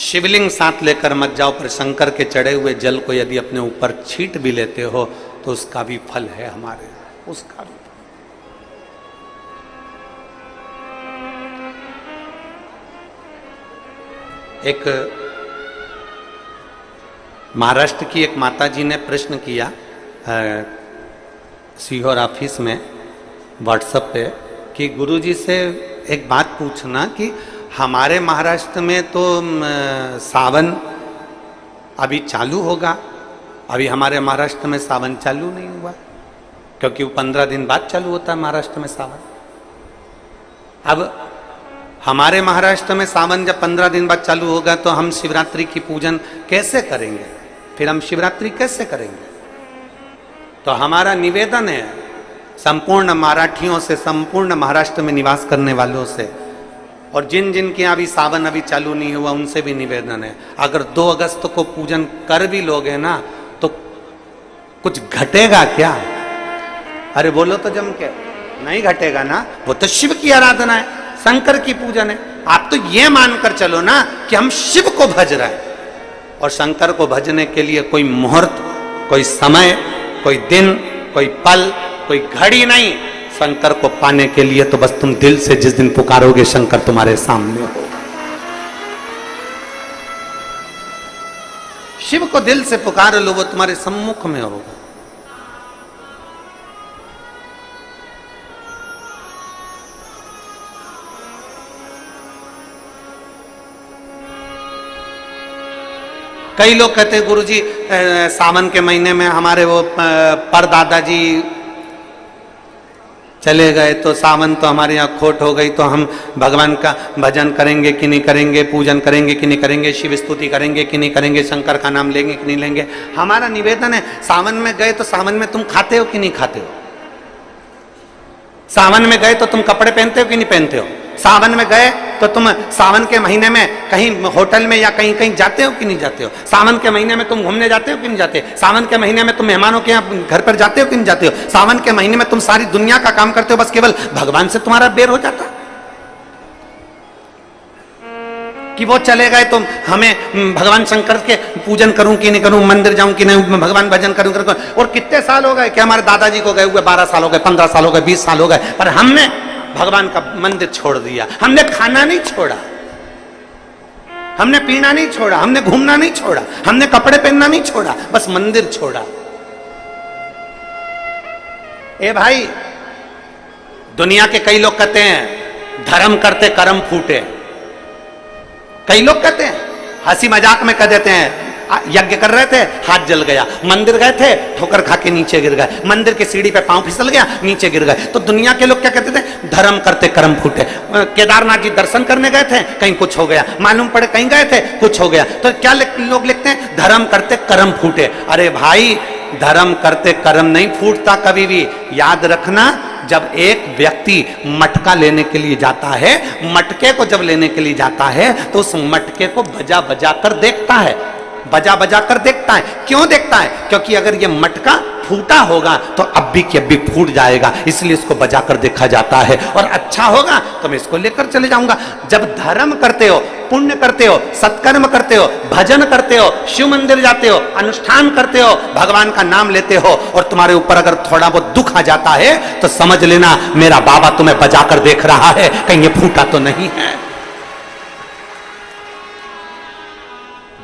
शिवलिंग साथ लेकर मत जाओ, पर शंकर के चढ़े हुए जल को यदि अपने ऊपर छींट भी लेते हो तो उसका भी फल है हमारे, उसका भी। एक महाराष्ट्र की एक माता जी ने प्रश्न किया सीहोर ऑफिस में व्हाट्सएप पे कि गुरुजी से एक बात पूछना कि हमारे महाराष्ट्र में तो सावन अभी चालू होगा, अभी हमारे महाराष्ट्र में सावन चालू नहीं हुआ, क्योंकि वो 15 दिन बाद चालू होता है महाराष्ट्र में सावन। अब हमारे महाराष्ट्र में सावन जब 15 दिन बाद चालू होगा तो हम शिवरात्रि की पूजन कैसे करेंगे, फिर हम शिवरात्रि कैसे करेंगे? तो हमारा निवेदन है संपूर्ण मराठियों से, संपूर्ण महाराष्ट्र में निवास करने वालों से, और जिन जिन के यहाँ भी सावन अभी चालू नहीं हुआ उनसे भी निवेदन है, अगर 2 अगस्त को पूजन कर भी लोगे ना तो कुछ घटेगा क्या? अरे बोलो तो जम के, नहीं घटेगा ना, वो तो शिव की आराधना है, शंकर की पूजन है। आप तो ये मानकर चलो ना कि हम शिव को भज रहे हैं, और शंकर को भजने के लिए कोई मुहूर्त, कोई समय, कोई दिन, कोई पल, कोई घड़ी नहीं। शंकर को पाने के लिए तो बस तुम दिल से जिस दिन पुकारोगे शंकर तुम्हारे सामने हो। शिव को दिल से पुकार लो, वो तुम्हारे सम्मुख में होगा। कई लोग कहते हैं गुरुजी सावन के महीने में हमारे वो परदादा जी चले गए तो सावन तो हमारे यहाँ खोट हो गई, तो हम भगवान का भजन करेंगे कि नहीं करेंगे, पूजन करेंगे कि नहीं करेंगे, शिव स्तुति करेंगे कि नहीं करेंगे, शंकर का नाम लेंगे कि नहीं लेंगे। हमारा निवेदन है सावन में गए तो सावन में तुम खाते हो कि नहीं खाते हो? सावन में गए तो तुम कपड़े पहनते हो कि नहीं पहनते हो? सावन में गए तो तुम सावन के महीने में कहीं होटल में या कहीं कहीं जाते हो कि नहीं जाते हो? सावन के महीने में तुम घूमने जाते हो कि नहीं जाते? सावन के महीने में तुम मेहमानों के यहाँ घर पर जाते हो कि नहीं जाते हो? सावन के महीने में तुम सारी दुनिया का काम करते हो, बस केवल भगवान से तुम्हारा बेर हो जाता कि वो चले गए तो हमें भगवान शंकर के पूजन करूं कि नहीं करूं, मंदिर जाऊं कि नहीं, भगवान भजन करूं कि नहीं। और कितने साल हो गए कि हमारे दादाजी को गए हुए 12 साल हो गए, 15 साल हो गए, 20 साल हो गए, पर हमने भगवान का मंदिर छोड़ दिया। हमने खाना नहीं छोड़ा, हमने पीना नहीं छोड़ा, हमने घूमना नहीं छोड़ा, हमने कपड़े पहनना नहीं छोड़ा, बस मंदिर छोड़ा। ए भाई, दुनिया के कई लोग कहते हैं धर्म करते कर्म फूटे। कई लोग कहते हैं, हंसी मजाक में कह देते हैं, यज्ञ कर रहे थे हाथ जल गया, मंदिर गए थे ठोकर खा के नीचे गिर गए, मंदिर की सीढ़ी पे पांव फिसल गया नीचे गिर गए। तो दुनिया के लोग क्या कहते थे? धर्म करते कर्म फूटे। केदारनाथ जी दर्शन करने गए थे, कहीं कुछ हो गया, मालूम पड़े कहीं गए थे कुछ हो गया, तो क्या लोग लिखते हैं? धर्म करते कर्म फूटे। अरे भाई, धर्म करते कर्म नहीं फूटता कभी भी। याद रखना, जब एक व्यक्ति मटका लेने के लिए जाता है, मटके को जब लेने के लिए जाता है तो उस मटके को बजा बजा कर देखता है, बजा बजा कर देखता है। क्यों देखता है? क्योंकि अगर ये मटका फूटा होगा तो अभी की अभी फूट जाएगा, इसलिए इसको बजा कर देखा जाता है। और अच्छा होगा तो मैं इसको लेकर चले जाऊंगा। जब धर्म करते हो, पुण्य करते हो, सत्कर्म करते हो, भजन करते हो, शिव मंदिर जाते हो, अनुष्ठान करते हो, भगवान का नाम लेते हो, और तुम्हारे ऊपर अगर थोड़ा बहुत दुख आ जाता है तो समझ लेना मेरा बाबा तुम्हें बजा कर देख रहा है, कहीं ये फूटा तो नहीं है।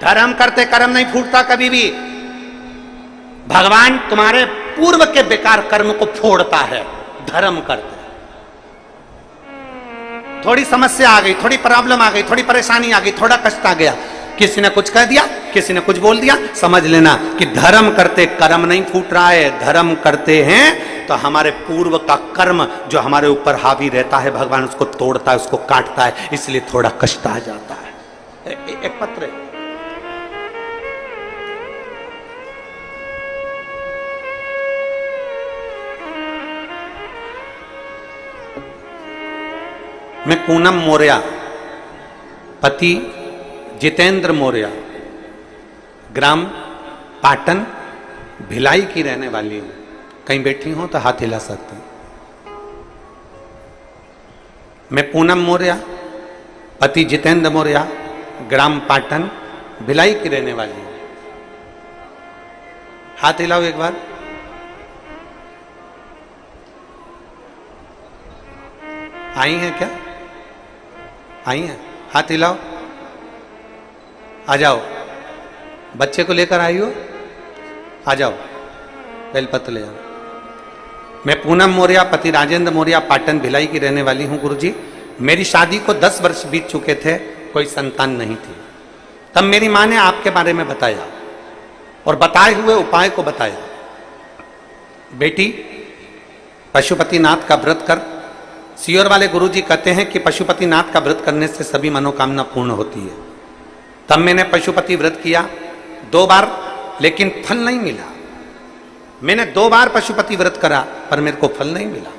धर्म करते कर्म नहीं फूटता कभी भी। भगवान तुम्हारे पूर्व के बेकार कर्म को फोड़ता है धर्म करते। थोड़ी समस्या आ गई, थोड़ी प्रॉब्लम आ गई, थोड़ी परेशानी आ गई, थोड़ा कष्ट आ गया, किसी ने कुछ कह दिया, किसी ने कुछ बोल दिया, समझ लेना कि धर्म करते कर्म नहीं फूट रहा है। धर्म करते हैं तो हमारे पूर्व का कर्म जो हमारे ऊपर हावी रहता है, भगवान उसको तोड़ता है, उसको काटता है, इसलिए थोड़ा कष्ट आ जाता है। एक पत्र है, मैं पूनम मौर्य, पति जितेंद्र मौर्य, ग्राम पाटन भिलाई की रहने वाली हूं। कहीं बैठी हूं तो हाथ हिला सकते हैं। मैं पूनम मौर्य, पति जितेंद्र मौर्य, ग्राम पाटन भिलाई की रहने वाली हूं। हाथ हिलाओ एक बार। आई हैं क्या? आई हैं? हाथ हिलाओ। आ जाओ, बच्चे को लेकर आई हो, आ जाओ, बेलपत्र ले जाओ। मैं पूनम मौर्य, पति राजेंद्र मौर्य, पाटन भिलाई की रहने वाली हूं। गुरुजी, मेरी शादी को 10 वर्ष बीत चुके थे, कोई संतान नहीं थी। तब मेरी मां ने आपके बारे में बताया और बताए हुए उपाय को बताया। बेटी, पशुपतिनाथ का व्रत कर। सियोर वाले गुरुजी कहते हैं कि पशुपतिनाथ का व्रत करने से सभी मनोकामना पूर्ण होती है। तब मैंने पशुपति व्रत किया 2 बार, लेकिन फल नहीं मिला। मैंने 2 बार पशुपति व्रत करा पर मेरे को फल नहीं मिला।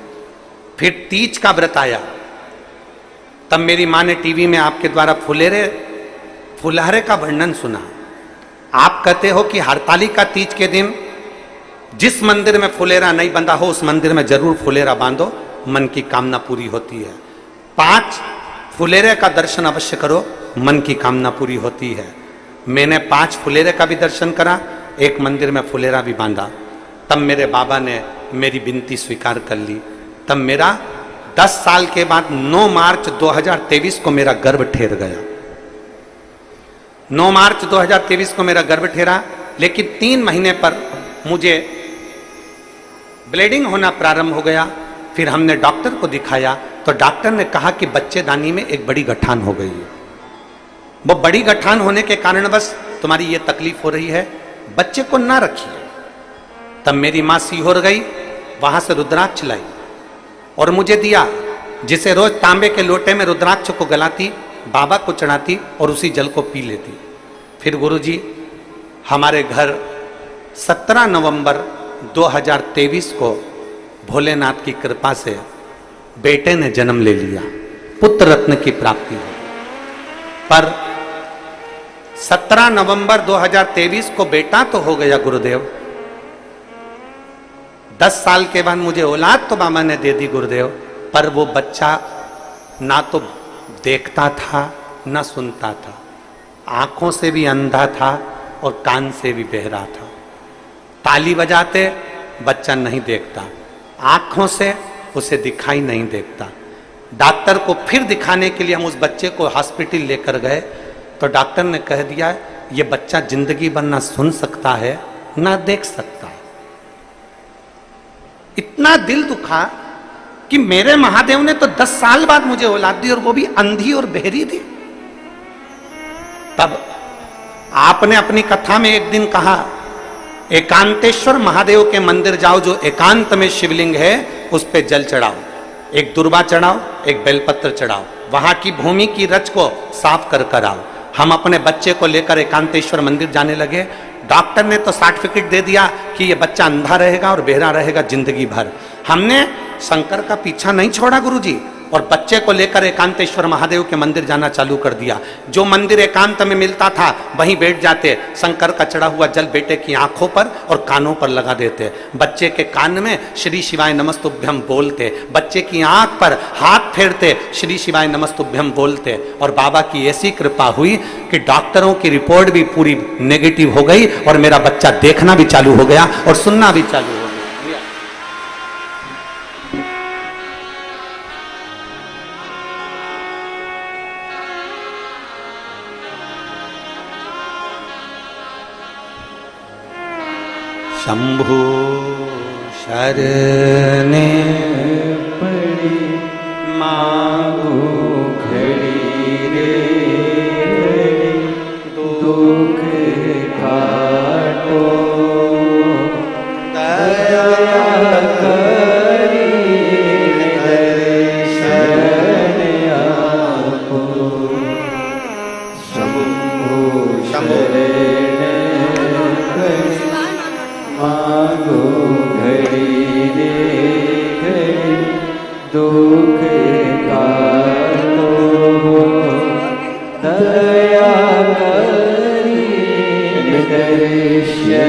फिर तीज का व्रत आया, तब मेरी मां ने टीवी में आपके द्वारा फुलहरे का वर्णन सुना। आप कहते हो कि हरतालिका तीज के दिन जिस मंदिर में फुलेरा नहीं बंधा हो उस मंदिर में जरूर फुलेरा बांधो, मन की कामना पूरी होती है। 5 फुलेरे का दर्शन अवश्य करो, मन की कामना पूरी होती है। मैंने 5 फुलेरे का भी दर्शन करा, एक मंदिर में फुलेरा भी बांधा। तब मेरे बाबा ने मेरी विनती स्वीकार कर ली। तब मेरा 10 साल के बाद 9 मार्च 2023 को मेरा गर्भ ठहर गया। 9 मार्च 2023 को मेरा गर्भ ठहरा, लेकिन 3 महीने पर मुझे ब्लीडिंग होना प्रारंभ हो गया। फिर हमने डॉक्टर को दिखाया तो डॉक्टर ने कहा कि बच्चेदानी में एक बड़ी गठान हो गई है। वो बड़ी गठान होने के कारण बस तुम्हारी ये तकलीफ हो रही है, बच्चे को ना रखिए। तब मेरी मां सीहोर गई, वहां से रुद्राक्ष लाई और मुझे दिया, जिसे रोज तांबे के लोटे में रुद्राक्ष को गलाती, बाबा को चढ़ाती और उसी जल को पी लेती। फिर गुरुजी, हमारे घर 17 नवंबर 2023 को भोलेनाथ की कृपा से बेटे ने जन्म ले लिया, पुत्र रत्न की प्राप्ति हुई। पर 17 नवंबर 2023 को बेटा तो हो गया गुरुदेव, 10 साल के बाद मुझे औलाद तो बाबा ने दे दी गुरुदेव, पर वो बच्चा ना तो देखता था ना सुनता था, आंखों से भी अंधा था और कान से भी बहरा था। ताली बजाते बच्चा नहीं देखता, आंखों से उसे दिखाई नहीं देता। डॉक्टर को फिर दिखाने के लिए हम उस बच्चे को हॉस्पिटल लेकर गए तो डॉक्टर ने कह दिया ये बच्चा जिंदगी भर ना सुन सकता है ना देख सकता है। इतना दिल दुखा कि मेरे महादेव ने तो 10 साल बाद मुझे औलाद दी और वो भी अंधी और बहरी दी। तब आपने अपनी कथा में एक दिन कहा एकांतेश्वर महादेव के मंदिर जाओ, जो एकांत में शिवलिंग है उस पे जल चढ़ाओ, एक दुर्वा चढ़ाओ, एक बेलपत्र चढ़ाओ, वहां की भूमि की रच को साफ कर कर आओ। हम अपने बच्चे को लेकर एकांतेश्वर मंदिर जाने लगे। डॉक्टर ने तो सर्टिफिकेट दे दिया कि ये बच्चा अंधा रहेगा और बहरा रहेगा जिंदगी भर। हमने शंकर का पीछा नहीं छोड़ा गुरुजी, और बच्चे को लेकर एकांतेश्वर महादेव के मंदिर जाना चालू कर दिया। जो मंदिर एकांत में मिलता था वहीं बैठ जाते, शंकर का चढ़ा हुआ जल बेटे की आंखों पर और कानों पर लगा देते, बच्चे के कान में श्री शिवाय नमस्तुभ्यम बोलते, बच्चे की आंख पर हाथ फेरते, श्री शिवाय नमस्तुभ्यम बोलते। और बाबा की ऐसी कृपा हुई कि डॉक्टरों की रिपोर्ट भी पूरी नेगेटिव हो गई और मेरा बच्चा देखना भी चालू हो गया और सुनना भी चालू हो गया। शंभु शरणे पड़ी मांगो घड़ी रे दुख काटो दया करी दर्शन आपको। शंभु शरणे मांगो घड़ी रे घड़ी दुख काटो दया करी दर्शन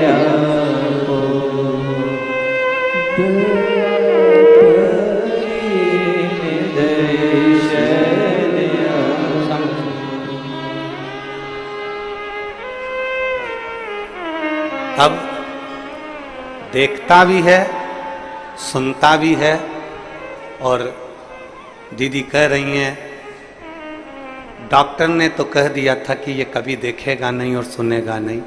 आपको। अब देखता भी है, सुनता भी है। और दीदी कह रही हैं डॉक्टर ने तो कह दिया था कि ये कभी देखेगा नहीं और सुनेगा नहीं।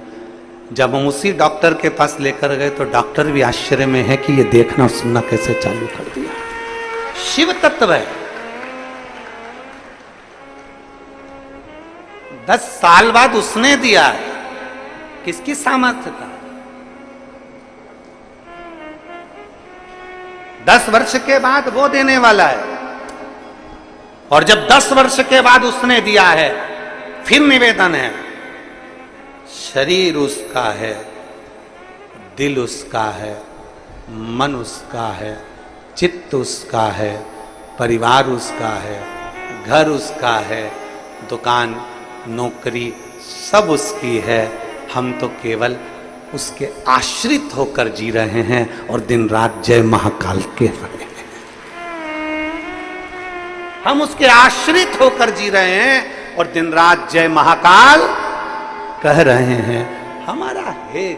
जब हम उसी डॉक्टर के पास लेकर गए तो डॉक्टर भी आश्चर्य में है कि ये देखना और सुनना कैसे चालू कर दिया। शिव तत्व है। 10 साल बाद उसने दिया, किसकी सामर्थ्य था? 10 वर्ष के बाद वो देने वाला है। और जब 10 वर्ष के बाद उसने दिया है, फिर निवेदन है, शरीर उसका है, दिल उसका है, मन उसका है, चित्त उसका है, परिवार उसका है, घर उसका है, दुकान नौकरी सब उसकी है। हम तो केवल उसके आश्रित होकर जी रहे हैं और दिन रात जय महाकाल के रहे हैं। हम उसके आश्रित होकर जी रहे हैं और दिन रात जय महाकाल कह रहे हैं। हमारा है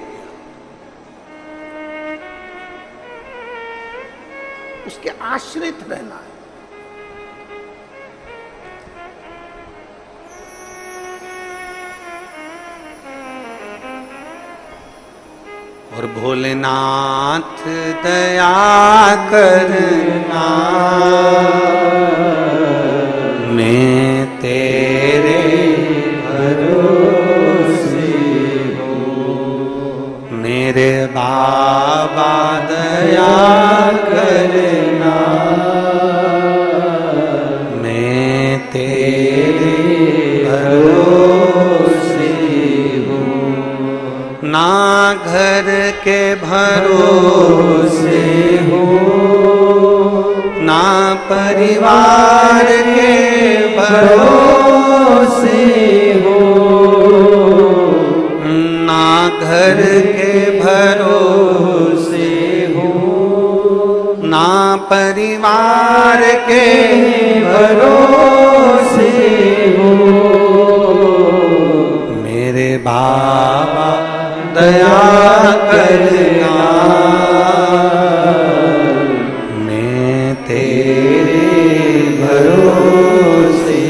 उसके आश्रित रहना है। और भोलेनाथ दया करना, मैं तेरे भरोसे हूँ। मेरे बाबा दया करना, मैं तेरे भरोसे हूँ। ना घर के भरोसे हो ना परिवार के भरोसे हो, ना घर के भरोसे हो, ना परिवार के भरोसे हो। मेरे बाबा दया करना, मैं तेरे भरोसे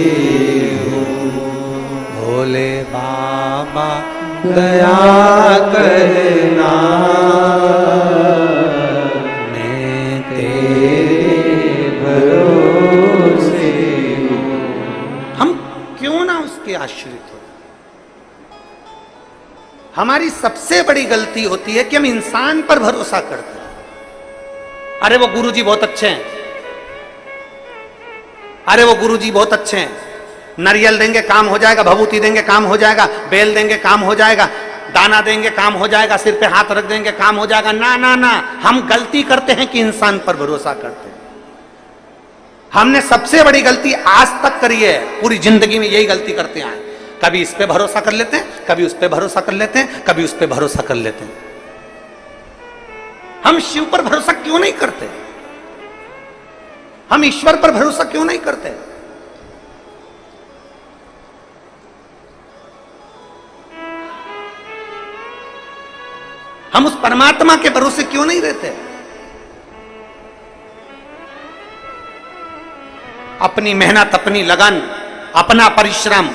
हूँ। भोले बाबा दया करना, मैं तेरे भरोसे हूँ। हम क्यों ना उसके आश्रित हो। हमारी सबसे बड़ी गलती होती है कि हम इंसान पर भरोसा करते हैं। अरे वो गुरुजी बहुत अच्छे हैं, अरे वो गुरुजी बहुत अच्छे हैं, नारियल देंगे काम हो जाएगा, भभूति देंगे काम हो जाएगा, बेल देंगे काम हो जाएगा, दाना देंगे काम हो जाएगा, सिर पे हाथ रख देंगे काम हो जाएगा। ना ना ना, हम गलती करते हैं कि इंसान पर भरोसा करते हैं। हमने सबसे बड़ी गलती आज तक करी है, पूरी जिंदगी में यही गलती करते हैं। कभी इस पे भरोसा कर लेते हैं, कभी उस पे भरोसा कर लेते हैं, कभी उस पे भरोसा कर लेते हैं। हम शिव पर भरोसा क्यों नहीं करते? हम ईश्वर पर भरोसा क्यों नहीं करते? हम उस परमात्मा के भरोसे क्यों नहीं रहते? अपनी मेहनत, अपनी लगन, अपना परिश्रम।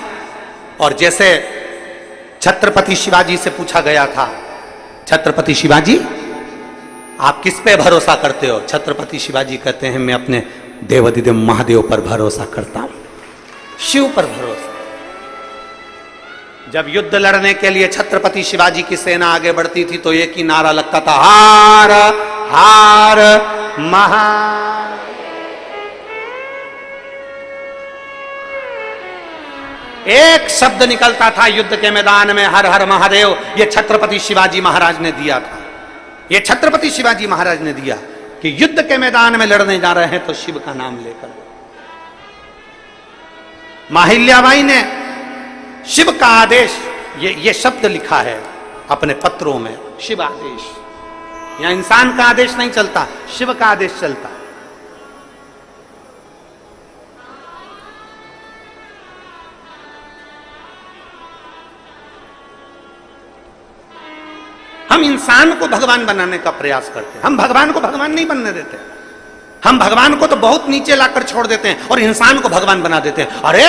और जैसे छत्रपति शिवाजी से पूछा गया था, छत्रपति शिवाजी आप किस पे भरोसा करते हो? छत्रपति शिवाजी कहते हैं मैं अपने देवाधिदेव महादेव पर भरोसा करता हूं, शिव पर भरोसा। जब युद्ध लड़ने के लिए छत्रपति शिवाजी की सेना आगे बढ़ती थी तो एक ही नारा लगता था, हार हार महा। एक शब्द निकलता था युद्ध के मैदान में, हर हर महादेव। ये छत्रपति शिवाजी महाराज ने दिया था, ये छत्रपति शिवाजी महाराज ने दिया कि युद्ध के मैदान में लड़ने जा रहे हैं तो शिव का नाम लेकर। माहिल्याबाई ने शिव का आदेश, ये शब्द लिखा है अपने पत्रों में, शिव आदेश। यहां इंसान का आदेश नहीं चलता, शिव का आदेश चलता। हम इंसान को भगवान बनाने का प्रयास करते हैं, हम भगवान को भगवान नहीं बनने देते। हम भगवान को तो बहुत नीचे लाकर छोड़ देते हैं और इंसान को भगवान बना देते हैं। अरे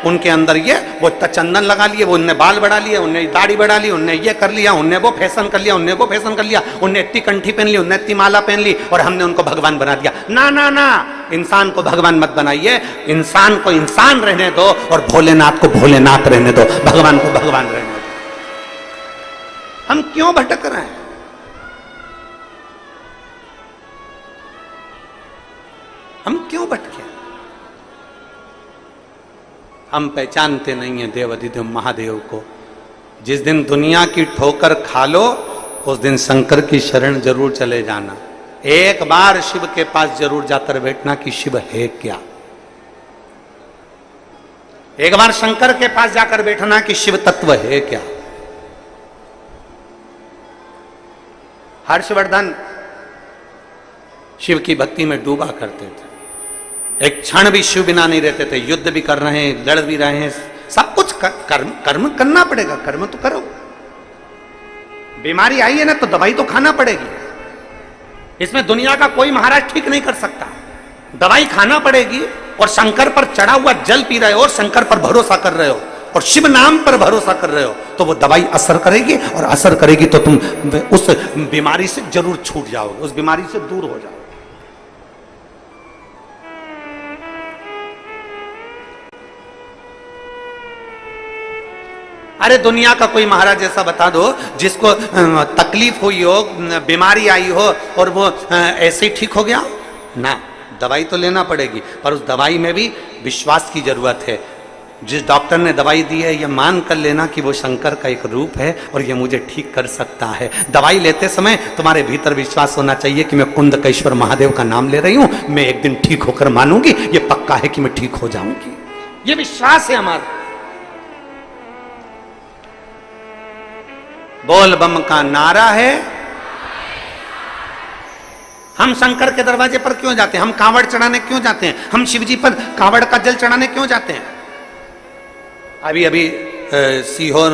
उनके अंदर ये वो चंदन लगा लिए, वो उनने बाल बढ़ा लिए, उनने दाढ़ी बढ़ा ली, उनने ये कर लिया, उनने वो फैशन कर लिया, उनने वो फैशन कर लिया, उनने इतनी कंठी पहन ली, उनने इतनी माला पहन ली और हमने उनको भगवान बना दिया। ना ना ना, इंसान को भगवान मत बनाइए, इंसान को इंसान रहने दो और भोलेनाथ को भोलेनाथ रहने दो, भगवान को भगवान रहने दो। हम क्यों भटक रहे हैं? हम क्यों भटके? हम पहचानते नहीं है देवाधिदेव महादेव को। जिस दिन दुनिया की ठोकर खा लो उस दिन शंकर की शरण जरूर चले जाना। एक बार शिव के पास जरूर जाकर बैठना कि शिव है क्या। एक बार शंकर के पास जाकर बैठना कि शिव तत्व है क्या। हर्षवर्धन शिव की भक्ति में डूबा करते थे, एक क्षण भी शिव बिना नहीं रहते थे। युद्ध भी कर रहे हैं, लड़ भी रहे हैं, सब कुछ कर्म करना पड़ेगा, कर्म तो करो। बीमारी आई है ना तो दवाई तो खाना पड़ेगी। इसमें दुनिया का कोई महाराज ठीक नहीं कर सकता, दवाई खाना पड़ेगी। और शंकर पर चढ़ा हुआ जल पी रहे हो और शंकर पर भरोसा कर रहे हो और शिव नाम पर भरोसा कर रहे हो तो वो दवाई असर करेगी, और असर करेगी तो तुम उस बीमारी से जरूर छूट जाओगे, उस बीमारी से दूर हो जाओगे। अरे दुनिया का कोई महाराज ऐसा बता दो जिसको तकलीफ हुई हो, बीमारी आई हो और वो ऐसे ही ठीक हो गया ना। दवाई तो लेना पड़ेगी, पर उस दवाई में भी विश्वास की जरूरत है। जिस डॉक्टर ने दवाई दी है, यह मान कर लेना कि वो शंकर का एक रूप है और ये मुझे ठीक कर सकता है। दवाई लेते समय तुम्हारे भीतर विश्वास होना चाहिए कि मैं कुंदकेश्वर महादेव का नाम ले रही हूं, मैं एक दिन ठीक होकर मानूंगी, ये पक्का है कि मैं ठीक हो जाऊंगी। ये विश्वास है हमारा। बोल बम का नारा है। हम शंकर के दरवाजे पर क्यों जाते हैं? हम कांवड़ चढ़ाने क्यों जाते हैं? हम शिवजी पर कांवड़ का जल चढ़ाने क्यों जाते हैं? अभी अभी सीहोर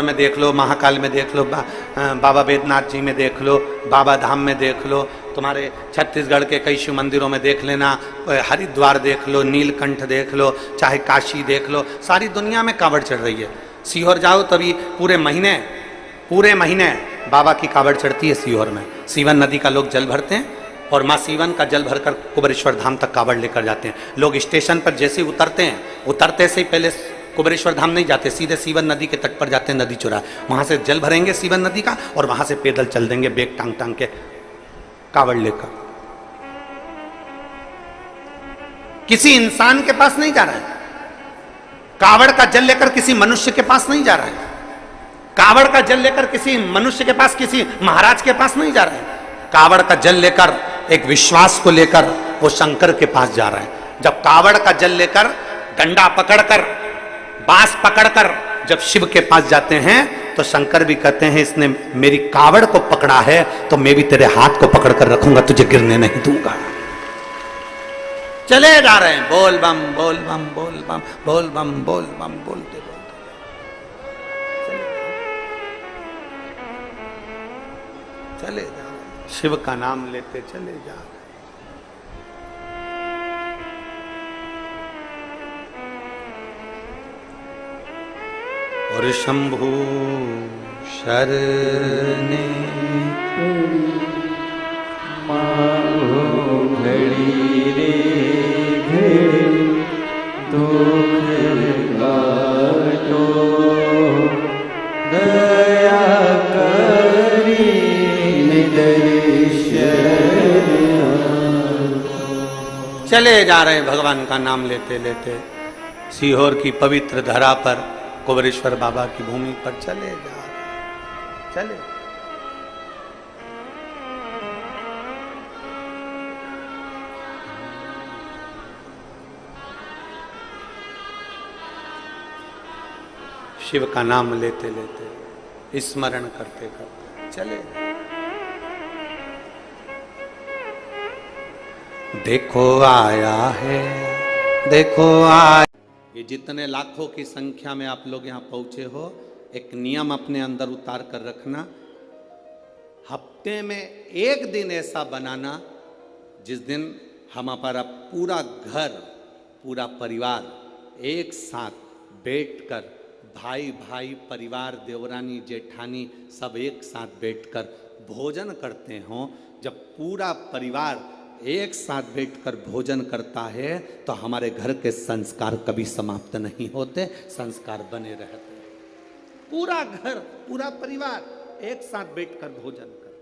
में देख लो, महाकाल में देख लो, बाबा बैद्यनाथ जी में देख लो, बाबा धाम में देख लो, तुम्हारे छत्तीसगढ़ के कई शिव मंदिरों में देख लेना, हरिद्वार देख लो, नीलकंठ देख लो, चाहे काशी देख लो, सारी दुनिया में कांवड़ चढ़ रही है। सीहोर जाओ तभी पूरे महीने बाबा की कांवड़ चढ़ती है सीहोर में। सीवन नदी का लोग जल भरते हैं और माँ सीवन का जल भरकर कुबेरेश्वर धाम तक कांवड़ लेकर जाते हैं। लोग स्टेशन पर जैसे ही उतरते से ही पहले कुबेरेश्वर धाम नहीं जाते, सीधे सीवन नदी के तट पर जाते हैं, नदी चौराहे, वहां से जल भरेंगे सीवन नदी का और वहां से पैदल चल देंगे बेग टांग टांग के कांवड़ लेकर। किसी इंसान के पास नहीं जा रहा है, कांवड़ का जल लेकर किसी मनुष्य के पास नहीं जा रहा है, कांवड़ का जल लेकर किसी मनुष्य के पास, किसी महाराज के पास नहीं जा रहा है। कांवड़ का जल लेकर, एक विश्वास को लेकर वो शंकर के पास जा रहा है। जब कांवड़ का जल लेकर, डंडा पकड़कर, बांस पकड़कर जब शिव के पास जाते हैं तो शंकर भी कहते हैं इसने मेरी कांवड़ को पकड़ा है तो मैं भी तेरे हाथ को पकड़कर रखूंगा, तुझे गिरने नहीं दूंगा। चले जा रहे हैं, बोल बम बोल बम बोल बम बोल बम बोल बम बोलते बोलते चले जा रहे हैं, शिव का नाम लेते चले जा रहे हैं। और शंभु शरणे मांगो घड़ी रे घड़ी दुख काटो दया करी चले जा रहे हैं भगवान का नाम लेते लेते सीहोर की पवित्र धरा पर, कुबेरेश्वर बाबा की भूमि पर चले जा रहे, चले। शिव का नाम लेते लेते, स्मरण करते करते चले। देखो आया है, देखो आया। ये जितने लाखों की संख्या में आप लोग यहाँ पहुंचे हो, एक नियम अपने अंदर उतार कर रखना, हफ्ते में एक दिन ऐसा बनाना जिस दिन हमारा पूरा घर, पूरा परिवार एक साथ बैठकर, भाई भाई, परिवार, देवरानी, जेठानी सब एक साथ बैठकर भोजन करते हों। जब पूरा परिवार एक साथ बैठकर भोजन करता है तो हमारे घर के संस्कार कभी समाप्त नहीं होते, संस्कार बने रहते हैं। पूरा घर, पूरा परिवार एक साथ बैठकर भोजन कर,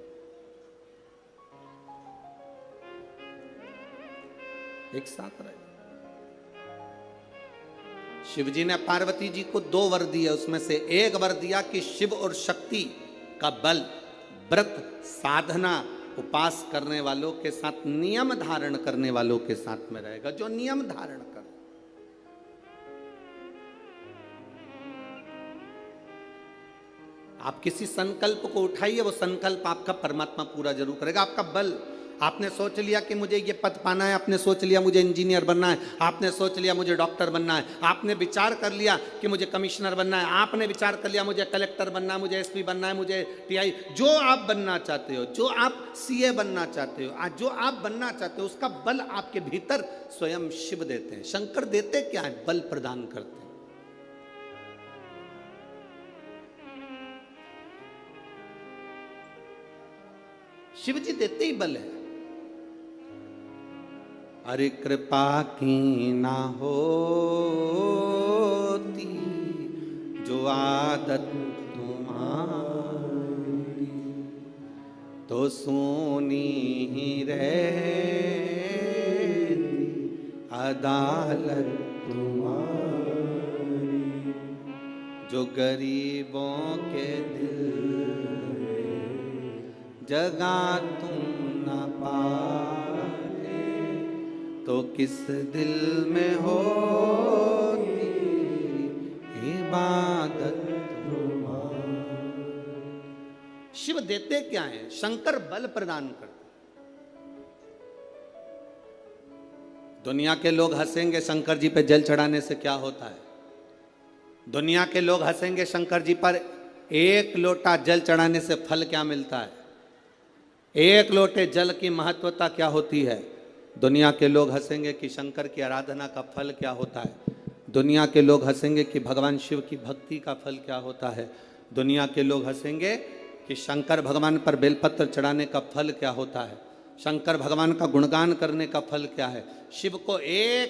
एक साथ रहे। शिवजी ने पार्वती जी को 2 वर दिए, उसमें से एक वर दिया कि शिव और शक्ति का बल व्रत, साधना, उपास करने वालों के साथ, नियम धारण करने वालों के साथ में रहेगा, जो नियम धारण कर। आप किसी संकल्प को उठाइए, वो संकल्प आपका परमात्मा पूरा जरूर करेगा। आपका बल, आपने सोच लिया कि मुझे ये पद पाना है, आपने सोच लिया मुझे इंजीनियर बनना है, आपने सोच लिया मुझे डॉक्टर बनना है, आपने विचार कर लिया कि मुझे कमिश्नर बनना है, आपने विचार कर लिया मुझे कलेक्टर बनना है, मुझे एसपी बनना है, मुझे टीआई, जो आप बनना चाहते हो, जो आप सीए बनना चाहते हो, जो आप बनना चाहते हो, उसका बल आपके भीतर स्वयं शिव देते हैं। शंकर देते क्या है? बल प्रदान करते हैं। शिव जी देते ही बल है। अरे कृपा की ना होती जो आदत तुम्हारी, तो सोनी ही रहती अदालत तुम्हारी, जो गरीबों के दिल जगा तुम न पाते, तो किस दिल में होती इबादत तुम्हारी। शिव देते क्या है? शंकर बल प्रदान करते। दुनिया के लोग हंसेंगे शंकर जी पे जल चढ़ाने से क्या होता है? दुनिया के लोग हंसेंगे शंकर जी पर एक लोटा जल चढ़ाने से फल क्या मिलता है? एक लोटे जल की महत्वता क्या होती है? दुनिया के लोग हंसेंगे कि शंकर की आराधना का फल क्या होता है। दुनिया के लोग हंसेंगे कि भगवान शिव की भक्ति का फल क्या होता है। दुनिया के लोग हंसेंगे कि शंकर भगवान पर बेलपत्र चढ़ाने का फल क्या होता है। शंकर भगवान का गुणगान करने का फल क्या है। शिव को एक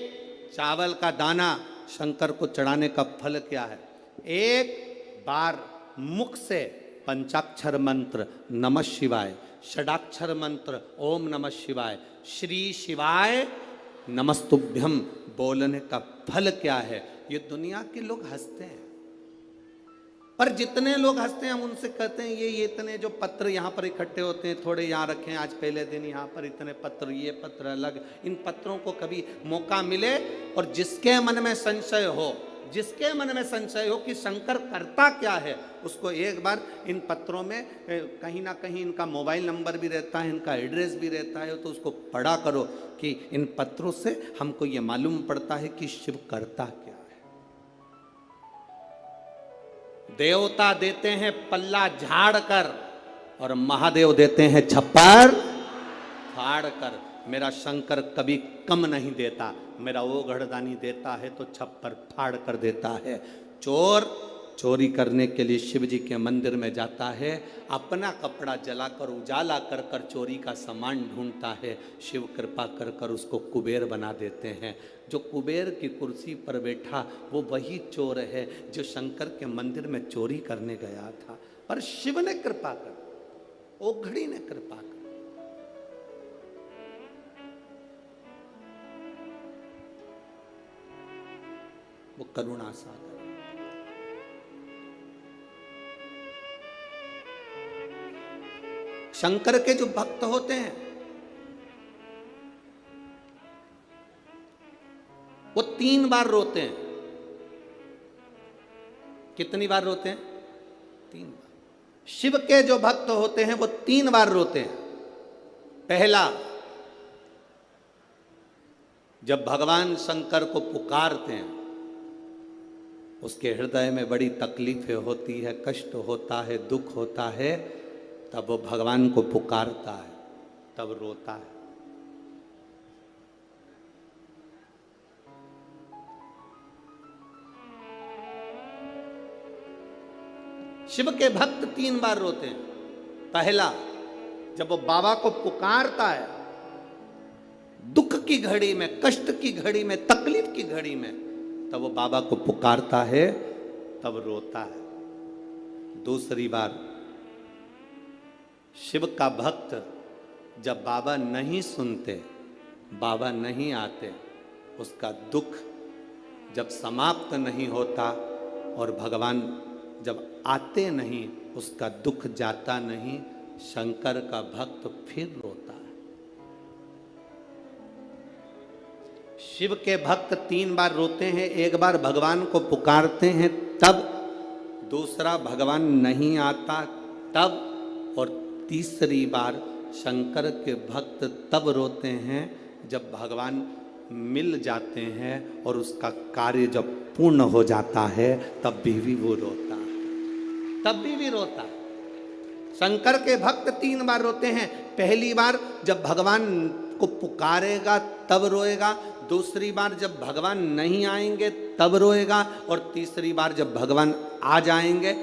चावल का दाना शंकर को चढ़ाने का फल क्या है। एक बार मुख से पंचाक्षर मंत्र नमः शिवाय, षडाक्षर मंत्र ओम नमः शिवाय, श्री शिवाय नमस्तुभ्यम बोलने का फल क्या है। ये दुनिया के लोग हंसते हैं, पर जितने लोग हंसते हैं हम उनसे कहते हैं ये इतने जो पत्र यहाँ पर इकट्ठे होते हैं, थोड़े यहाँ रखें, आज पहले दिन यहाँ पर इतने पत्र, ये पत्र अलग। इन पत्रों को कभी मौका मिले और जिसके मन में संशय हो, जिसके मन में संशय हो कि शंकर करता क्या है, उसको एक बार इन पत्रों में कहीं ना कहीं इनका मोबाइल नंबर भी रहता है, इनका एड्रेस भी रहता है, तो उसको पढ़ा करो कि इन पत्रों से हमको ये मालूम पड़ता है कि शिव करता क्या है। देवता देते हैं पल्ला झाड़ कर और महादेव देते हैं छप्पर फाड़ कर। मेरा शंकर कभी कम नहीं देता, मेरा वो घड़दानी देता है तो छप्पर फाड़ कर देता है। चोर चोरी करने के लिए शिव जी के मंदिर में जाता है, अपना कपड़ा जलाकर उजाला कर कर चोरी का सामान ढूंढता है। शिव कृपा कर कर उसको कुबेर बना देते हैं। जो कुबेर की कुर्सी पर बैठा वो वही चोर है जो शंकर के मंदिर में चोरी करने गया था, पर शिव ने कृपा कर, ओघड़ी ने कृपा कर। वो करुणा सागर। शंकर के जो भक्त होते हैं वो 3 बार रोते हैं। कितनी बार रोते हैं? 3 बार। शिव के जो भक्त होते हैं वो 3 बार रोते हैं। पहला, जब भगवान शंकर को पुकारते हैं, उसके हृदय में बड़ी तकलीफें होती है, कष्ट होता है, दुख होता है, तब वो भगवान को पुकारता है, तब रोता है। शिव के भक्त 3 बार रोते हैं। पहला, जब वो बाबा को पुकारता है, दुख की घड़ी में, कष्ट की घड़ी में, तकलीफ की घड़ी में, तब वो बाबा को पुकारता है, तब रोता है। दूसरी बार, शिव का भक्त जब बाबा नहीं सुनते, बाबा नहीं आते, उसका दुख जब समाप्त नहीं होता और भगवान जब आते नहीं, उसका दुख जाता नहीं, शंकर का भक्त फिर रोता है। शिव के भक्त 3 बार रोते हैं। एक बार भगवान को पुकारते हैं तब, दूसरा भगवान नहीं आता तब, और तीसरी बार शंकर के भक्त तब रोते हैं जब भगवान मिल जाते हैं और उसका कार्य जब पूर्ण हो जाता है, तब भी वो रोता है, तब भी रोता है। शंकर के भक्त 3 बार रोते हैं। पहली बार जब भगवान को पुकारेगा तब रोएगा, दूसरी बार जब भगवान नहीं आएंगे तब रोएगा, और तीसरी बार जब भगवान आ जाएंगे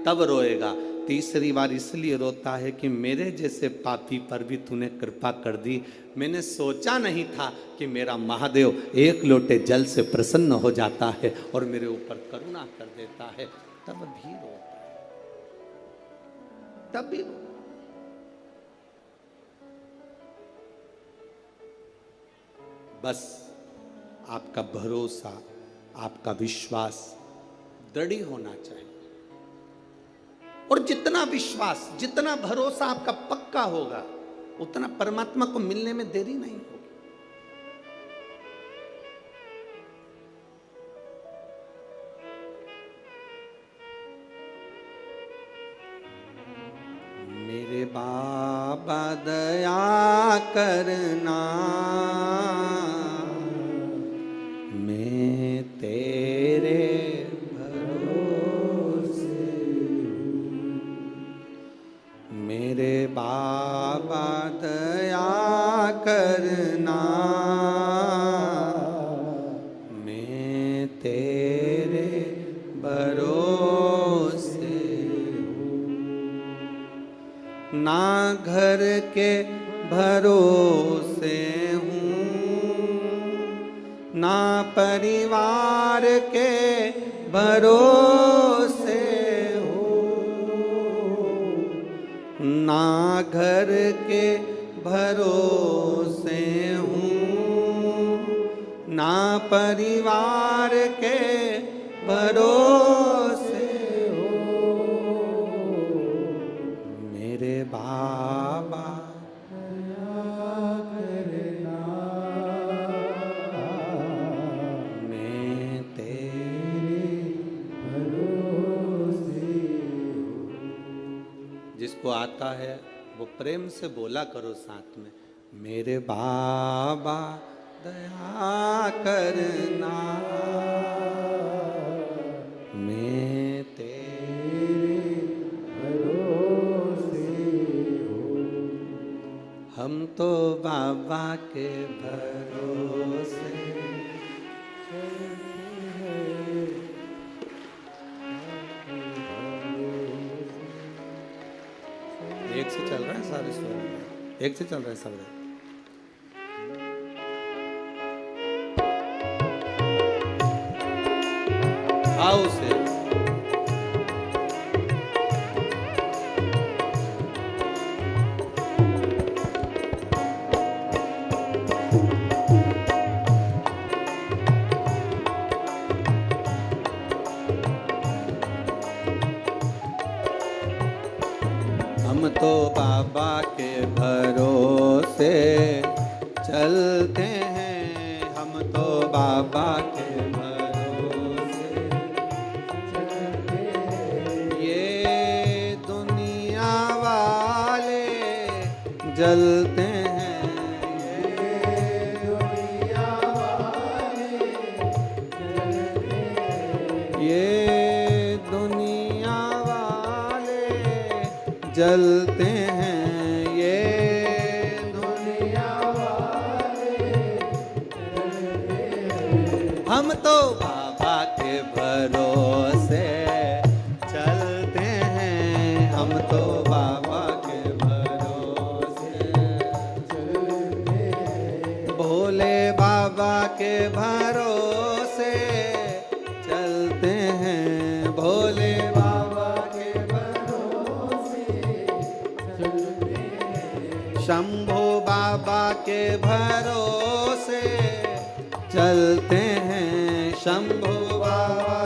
तब रोएगा। तीसरी बार इसलिए रोता है कि मेरे जैसे पापी पर भी तूने कृपा कर दी। मैंने सोचा नहीं था कि मेरा महादेव एक लोटे जल से प्रसन्न हो जाता है और मेरे ऊपर करुणा कर देता है, तब भी रोता है, तब भी रोता है। बस आपका भरोसा आपका विश्वास दृढ़ होना चाहिए। और जितना विश्वास, जितना भरोसा आपका पक्का होगा, उतना परमात्मा को मिलने में देरी नहीं होगी। मेरे बाबा दया करना, मैं तेरे भरोसे हूँ। मेरे बाबा दया करना, मैं तेरे भरोसे हूँ। ना घर के भरोसे हूँ, ना परिवार के भरोसे हूँ, ना घर के भरोसे हूँ, ना परिवार के भरोसे हूँ। मेरे बाबा मैं तेरे भरोसे हूँ। जिसको आता है वो प्रेम से बोला करो साथ में, मेरे बाबा दया करना, मैं तेरे भरोसे हूँ। हम तो बाबा के भरोसे एक से चल रहा है सारे स्वर में, एक से चल रहा है सब। आओ से हम तो बाबा के भरोसे चलते हैं, हम तो बाबा के भरोसे चलते हैं। ये दुनिया वाले जलते हैं, ये दुनिया वाले जलते हैं, ये दुनिया वाले जलते हैं, ये दुनिया वाले जलते हैं। हम तो बाबा के भरोसे चलते हैं, हम तो बाबा के भरोसे चलते हैं। भोले बाबा के भरोसे चलते हैं, भोले बाबा के शंभो बाबा के भरोसे चलते हैं, शंभो बाबा